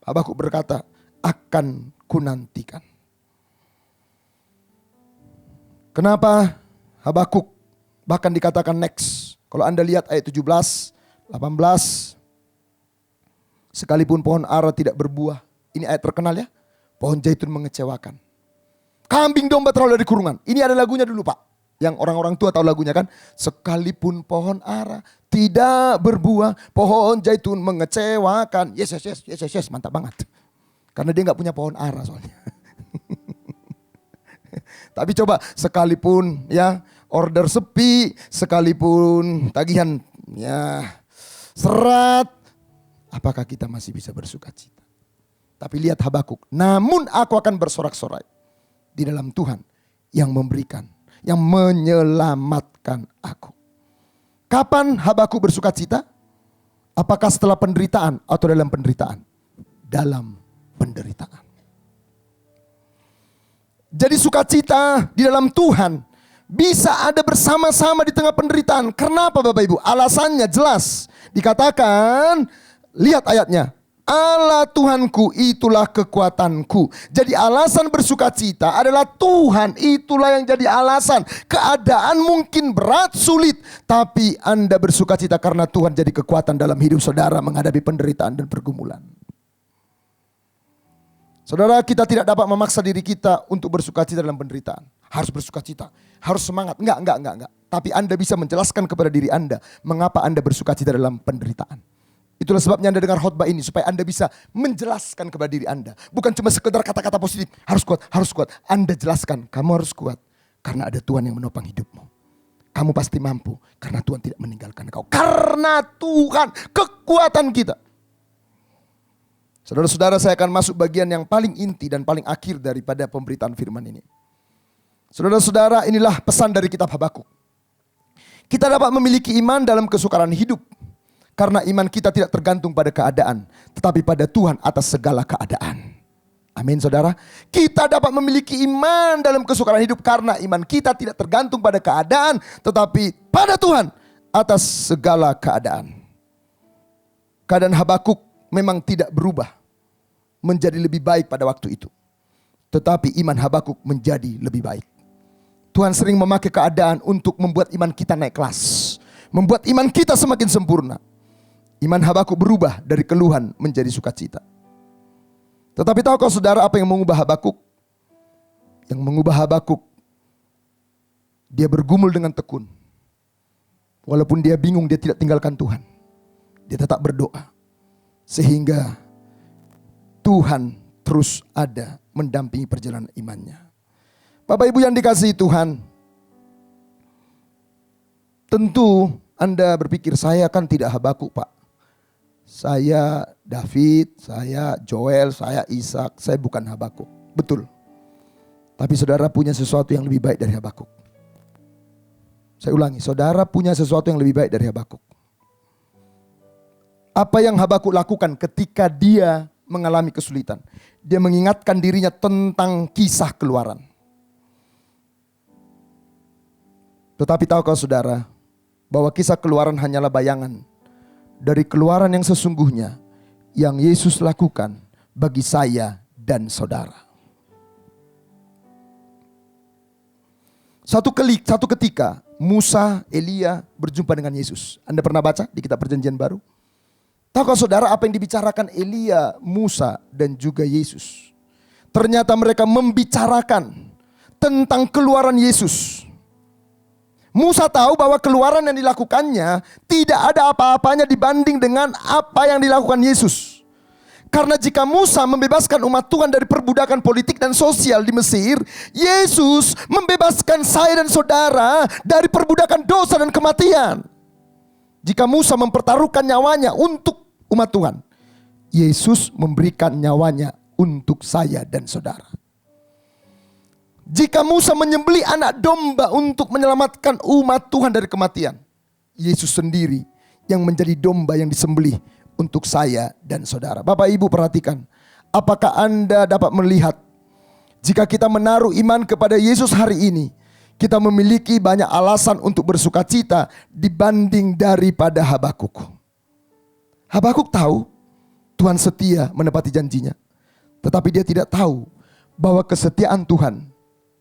Habakuk berkata, akan kunantikan. Kenapa Habakuk bahkan dikatakan next? Kalau Anda lihat ayat 17, 18. Sekalipun pohon ara tidak berbuah. Ini ayat terkenal ya. Pohon zaitun mengecewakan. Kambing domba terlalu dari kurungan. Ini ada lagunya dulu Pak. Yang orang-orang tua tahu lagunya kan. Sekalipun pohon ara tidak berbuah. Pohon zaitun mengecewakan. Yes. Mantap banget. Karena dia gak punya pohon ara soalnya. Tapi coba sekalipun ya order sepi, sekalipun tagihan ya serat, apakah kita masih bisa bersuka cita? Tapi lihat Habakuk, namun aku akan bersorak-sorai di dalam Tuhan yang memberikan, yang menyelamatkan aku. Kapan Habakuk bersuka cita? Apakah setelah penderitaan atau dalam penderitaan? Dalam penderitaan. Jadi sukacita di dalam Tuhan bisa ada bersama-sama di tengah penderitaan. Kenapa Bapak Ibu? Alasannya jelas. Dikatakan, lihat ayatnya. Allah Tuhanku itulah kekuatanku. Jadi alasan bersukacita adalah Tuhan itulah yang jadi alasan. Keadaan mungkin berat, sulit. Tapi Anda bersukacita karena Tuhan jadi kekuatan dalam hidup saudara menghadapi penderitaan dan pergumulan. Saudara, kita tidak dapat memaksa diri kita untuk bersukacita dalam penderitaan. Harus bersukacita, harus semangat. Enggak. Tapi Anda bisa menjelaskan kepada diri Anda mengapa Anda bersukacita dalam penderitaan. Itulah sebabnya Anda dengar khotbah ini, supaya Anda bisa menjelaskan kepada diri Anda. Bukan cuma sekedar kata-kata positif, harus kuat. Anda jelaskan, kamu harus kuat karena ada Tuhan yang menopang hidupmu. Kamu pasti mampu karena Tuhan tidak meninggalkan kau. Karena Tuhan kekuatan kita. Saudara-saudara, saya akan masuk bagian yang paling inti dan paling akhir daripada pemberitaan firman ini. Saudara-saudara, inilah pesan dari kitab Habakuk. Kita dapat memiliki iman dalam kesukaran hidup. Karena iman kita tidak tergantung pada keadaan, tetapi pada Tuhan atas segala keadaan. Amin saudara. Kita dapat memiliki iman dalam kesukaran hidup karena iman kita tidak tergantung pada keadaan, tetapi pada Tuhan atas segala keadaan. Keadaan Habakuk memang tidak berubah menjadi lebih baik pada waktu itu. Tetapi iman Habakuk menjadi lebih baik. Tuhan sering memakai keadaan untuk membuat iman kita naik kelas. Membuat iman kita semakin sempurna. Iman Habakuk berubah dari keluhan menjadi sukacita. Tetapi tahukah saudara apa yang mengubah Habakuk? Yang mengubah Habakuk, dia bergumul dengan tekun. Walaupun dia bingung, dia tidak tinggalkan Tuhan. Dia tetap berdoa. Sehingga Tuhan terus ada mendampingi perjalanan imannya. Bapak Ibu yang dikasihi Tuhan, tentu Anda berpikir, saya kan tidak Habakuk Pak. Saya David, saya Joel, saya Ishak, saya bukan Habakuk. Betul. Tapi saudara punya sesuatu yang lebih baik dari Habakuk. Saya ulangi, saudara punya sesuatu yang lebih baik dari Habakuk. Apa yang Habakuk lakukan ketika dia mengalami kesulitan? Dia mengingatkan dirinya tentang kisah Keluaran. Tetapi tahukah saudara bahwa kisah Keluaran hanyalah bayangan dari Keluaran yang sesungguhnya yang Yesus lakukan bagi saya dan saudara. Satu ketika Musa, Elia berjumpa dengan Yesus. Anda pernah baca di kitab Perjanjian Baru? Tahukah saudara apa yang dibicarakan Elia, Musa, dan juga Yesus? Ternyata mereka membicarakan tentang keluaran Yesus. Musa tahu bahwa keluaran yang dilakukannya tidak ada apa-apanya dibanding dengan apa yang dilakukan Yesus. Karena jika Musa membebaskan umat Tuhan dari perbudakan politik dan sosial di Mesir, Yesus membebaskan saya dan saudara dari perbudakan dosa dan kematian. Jika Musa mempertaruhkan nyawanya untuk umat Tuhan, Yesus memberikan nyawanya untuk saya dan saudara. Jika Musa menyembelih anak domba untuk menyelamatkan umat Tuhan dari kematian, Yesus sendiri yang menjadi domba yang disembelih untuk saya dan saudara. Bapak Ibu perhatikan, apakah Anda dapat melihat jika kita menaruh iman kepada Yesus hari ini, kita memiliki banyak alasan untuk bersuka cita dibanding daripada Habakuk. Habakuk tahu Tuhan setia menepati janjinya, tetapi dia tidak tahu bahwa kesetiaan Tuhan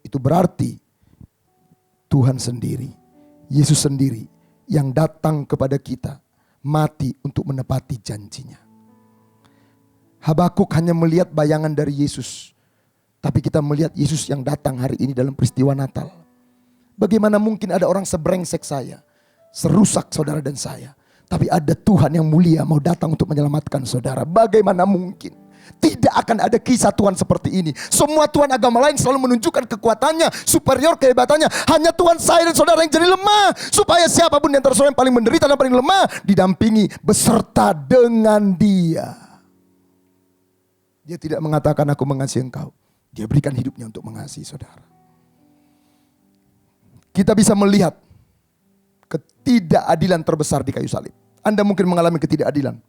itu berarti Tuhan sendiri, Yesus sendiri yang datang kepada kita, mati untuk menepati janjinya. Habakuk hanya melihat bayangan dari Yesus, tapi kita melihat Yesus yang datang hari ini dalam peristiwa Natal. Bagaimana mungkin ada orang sebrengsek saya, serusak saudara dan saya, tapi ada Tuhan yang mulia mau datang untuk menyelamatkan saudara. Bagaimana mungkin? Tidak akan ada kisah Tuhan seperti ini. Semua Tuhan agama lain selalu menunjukkan kekuatannya, superior kehebatannya. Hanya Tuhan saya dan saudara yang jadi lemah, supaya siapapun di antara saudara yang paling menderita dan paling lemah didampingi beserta dengan Dia. Dia tidak mengatakan aku mengasihi engkau, Dia berikan hidupnya untuk mengasihi saudara. Kita bisa melihat ketidakadilan terbesar di kayu salib. Anda mungkin mengalami ketidakadilan.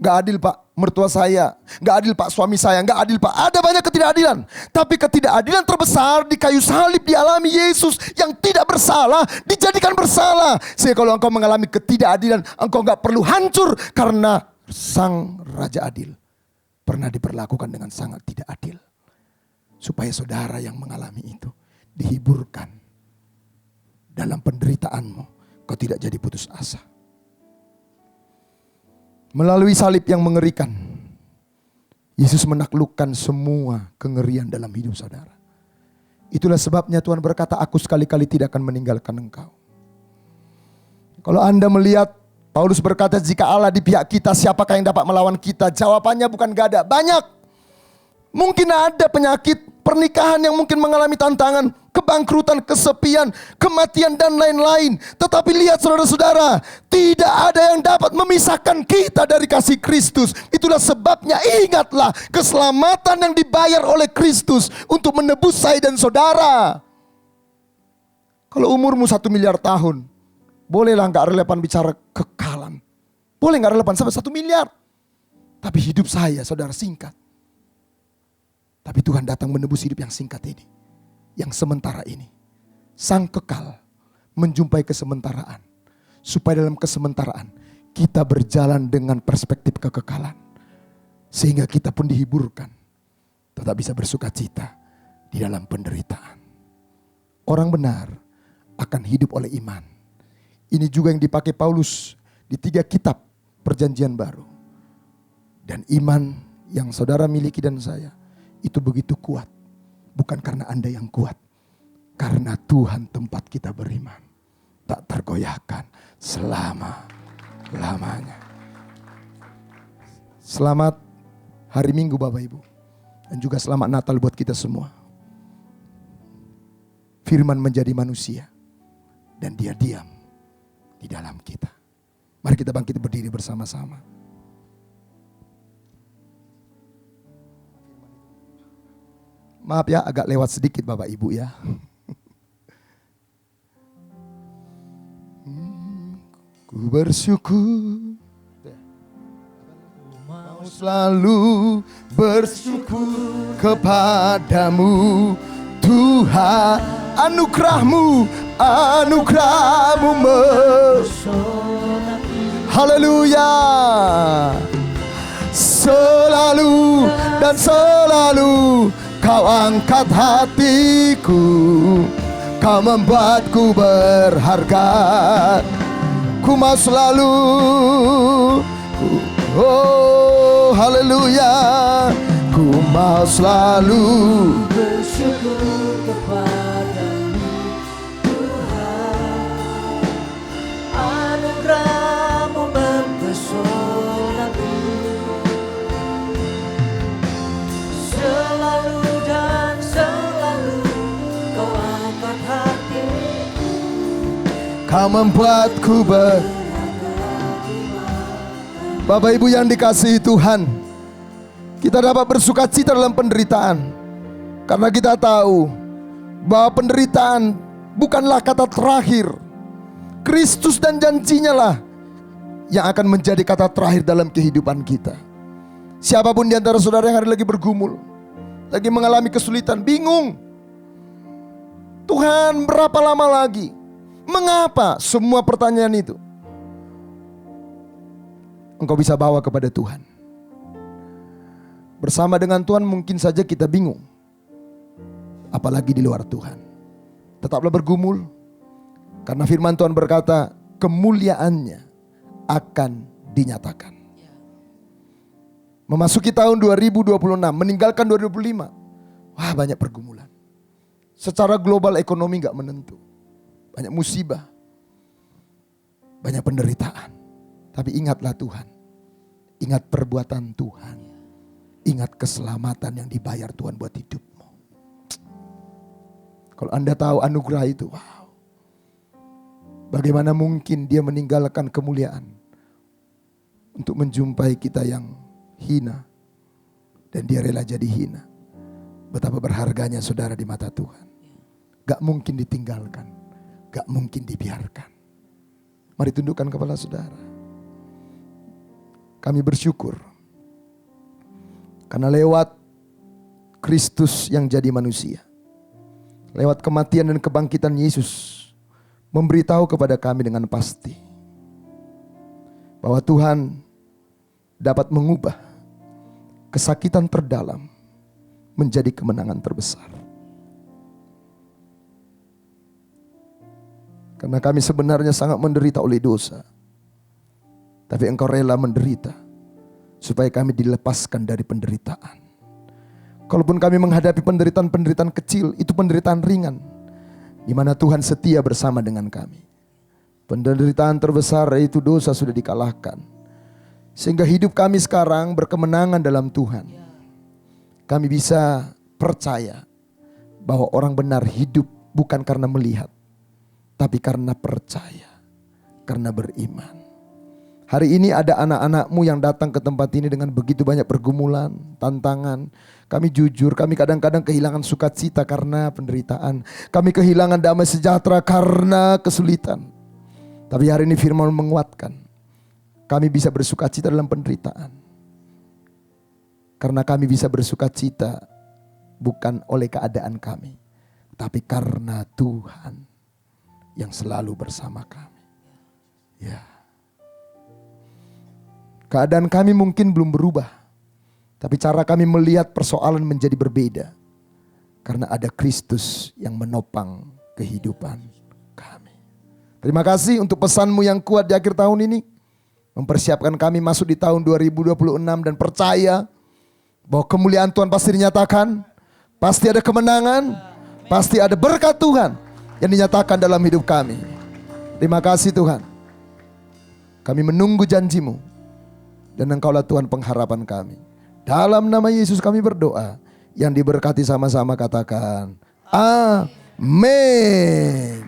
Gak adil pak mertua saya, gak adil pak suami saya, gak adil pak. Ada banyak ketidakadilan. Tapi ketidakadilan terbesar di kayu salib dialami Yesus yang tidak bersalah dijadikan bersalah. Sehingga kalau engkau mengalami ketidakadilan, engkau gak perlu hancur. Karena Sang Raja Adil pernah diperlakukan dengan sangat tidak adil. Supaya saudara yang mengalami itu dihiburkan. Dalam penderitaanmu kau tidak jadi putus asa. Melalui salib yang mengerikan, Yesus menaklukkan semua kengerian dalam hidup saudara. Itulah sebabnya Tuhan berkata, aku sekali-kali tidak akan meninggalkan engkau. Kalau Anda melihat Paulus berkata, jika Allah di pihak kita, siapakah yang dapat melawan kita? Jawabannya bukan gak ada, banyak. Mungkin ada penyakit, pernikahan yang mungkin mengalami tantangan, kebangkrutan, kesepian, kematian dan lain-lain. Tetapi lihat saudara-saudara, tidak ada yang dapat memisahkan kita dari kasih Kristus. Itulah sebabnya ingatlah keselamatan yang dibayar oleh Kristus untuk menebus saya dan saudara. Kalau umurmu 1 miliar tahun, bolehlah gak relevan bicara kekalan. Boleh gak relevan sampai 1 miliar. Tapi hidup saya saudara singkat. Tapi Tuhan datang menebus hidup yang singkat ini, yang sementara ini. Sang kekal menjumpai kesementaraan, supaya dalam kesementaraan kita berjalan dengan perspektif kekekalan, sehingga kita pun dihiburkan, tetap bisa bersuka cita di dalam penderitaan. Orang benar akan hidup oleh iman. Ini juga yang dipakai Paulus di 3 kitab Perjanjian Baru. Dan iman yang saudara miliki dan saya itu begitu kuat. Bukan karena Anda yang kuat. Karena Tuhan tempat kita beriman. Tak tergoyahkan selama-lamanya. Selamat hari Minggu Bapak Ibu. Dan juga selamat Natal buat kita semua. Firman menjadi manusia. Dan Dia diam di dalam kita. Mari kita bangkit berdiri bersama-sama. Maaf ya, agak lewat sedikit Bapak Ibu ya. Ku bersyukur, mau selalu bersyukur kepadamu Tuhan. Anugerahmu haleluya. Selalu dan selalu Kau angkat hatiku, Kau membuatku berharga. Ku mau selalu, ku Oh haleluya, ku mau selalu bersyukur kepadamu Tuhan, anugerah-Mu mempesonaku, selalu dan selalu Kau angkat hatiku, Kau membuatku Bapak Ibu yang dikasihi Tuhan, kita dapat bersuka cita dalam penderitaan karena kita tahu bahwa penderitaan bukanlah kata terakhir. Kristus dan janjinya lah yang akan menjadi kata terakhir dalam kehidupan kita. Siapapun di antara saudara yang hari lagi bergumul, lagi mengalami kesulitan, bingung, Tuhan berapa lama lagi? Mengapa? Semua pertanyaan itu engkau bisa bawa kepada Tuhan. Bersama dengan Tuhan mungkin saja kita bingung, apalagi di luar Tuhan. Tetaplah bergumul, karena firman Tuhan berkata kemuliaannya akan dinyatakan. Memasuki tahun 2026, meninggalkan 2025, wah banyak pergumulan. Secara global ekonomi gak menentu, banyak musibah, banyak penderitaan. Tapi ingatlah Tuhan, ingat perbuatan Tuhan, ingat keselamatan yang dibayar Tuhan buat hidupmu. Kalau Anda tahu anugerah itu, wow, bagaimana mungkin Dia meninggalkan kemuliaan untuk menjumpai kita yang hina, dan Dia rela jadi hina. Betapa berharganya saudara di mata Tuhan. Gak mungkin ditinggalkan, gak mungkin dibiarkan. Mari tundukkan kepala saudara. Kami bersyukur karena lewat Kristus yang jadi manusia, lewat kematian dan kebangkitan Yesus, memberitahu kepada kami dengan pasti bahwa Tuhan dapat mengubah kesakitan terdalam menjadi kemenangan terbesar. Karena kami sebenarnya sangat menderita oleh dosa, tapi Engkau rela menderita supaya kami dilepaskan dari penderitaan. Kalaupun kami menghadapi penderitaan-penderitaan kecil, itu penderitaan ringan, di mana Tuhan setia bersama dengan kami. Penderitaan terbesar yaitu dosa sudah dikalahkan, sehingga hidup kami sekarang berkemenangan dalam Tuhan. Kami bisa percaya bahwa orang benar hidup bukan karena melihat, tapi karena percaya, karena beriman. Hari ini ada anak-anak-Mu yang datang ke tempat ini dengan begitu banyak pergumulan, tantangan. Kami jujur, kami kadang-kadang kehilangan sukacita karena penderitaan. Kami kehilangan damai sejahtera karena kesulitan. Tapi hari ini firman menguatkan, kami bisa bersukacita dalam penderitaan. Karena kami bisa bersukacita bukan oleh keadaan kami, tapi karena Tuhan yang selalu bersama kami. Ya. Keadaan kami mungkin belum berubah, tapi cara kami melihat persoalan menjadi berbeda. Karena ada Kristus yang menopang kehidupan kami. Terima kasih untuk pesan-Mu yang kuat di akhir tahun ini. Mempersiapkan kami masuk di tahun 2026 dan percaya bahwa kemuliaan Tuhan pasti dinyatakan. Pasti ada kemenangan, pasti ada berkat Tuhan yang dinyatakan dalam hidup kami. Terima kasih Tuhan. Kami menunggu janji-Mu. Dan Engkaulah Tuhan pengharapan kami. Dalam nama Yesus kami berdoa. Yang diberkati sama-sama katakan amin.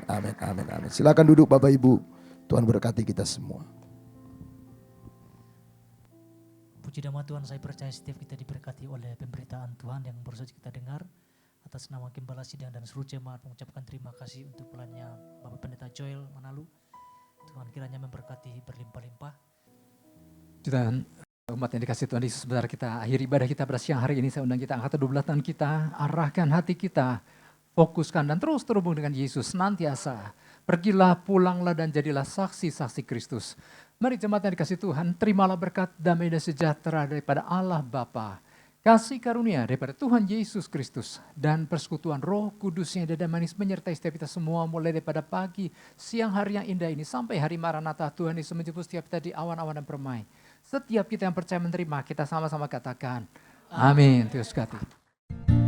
Amin, amin, amin. Silakan duduk Bapak Ibu. Tuhan berkati kita semua. Puji nama Tuhan, saya percaya setiap kita diberkati oleh pemberitaan Tuhan yang baru saja kita dengar. Atas nama Gembala Sidang dan seluruh jemaat mengucapkan terima kasih untuk pelannya Bapak Pendeta Joel Manalu. Tuhan kiranya memberkati berlimpah-limpah. Dan umat yang dikasih Tuhan Yesus, sebentar kita akhir ibadah kita pada siang hari ini. Saya undang kita angkat kedua belah tangan kita, arahkan hati kita, fokuskan dan terus terhubung dengan Yesus senantiasa. Pergilah, pulanglah dan jadilah saksi-saksi Kristus. Mari jemaat yang dikasih Tuhan, terimalah berkat damai dan sejahtera daripada Allah Bapa, kasih karunia daripada Tuhan Yesus Kristus, dan persekutuan Roh Kudus yang ada dan manis menyertai setiap kita semua mulai daripada pagi, siang hari yang indah ini sampai hari Maranatha Tuhan Yesus menjemput setiap kita di awan-awan dan permai. Setiap kita yang percaya menerima, kita sama-sama katakan, amin. Tuhan Yesus berkati.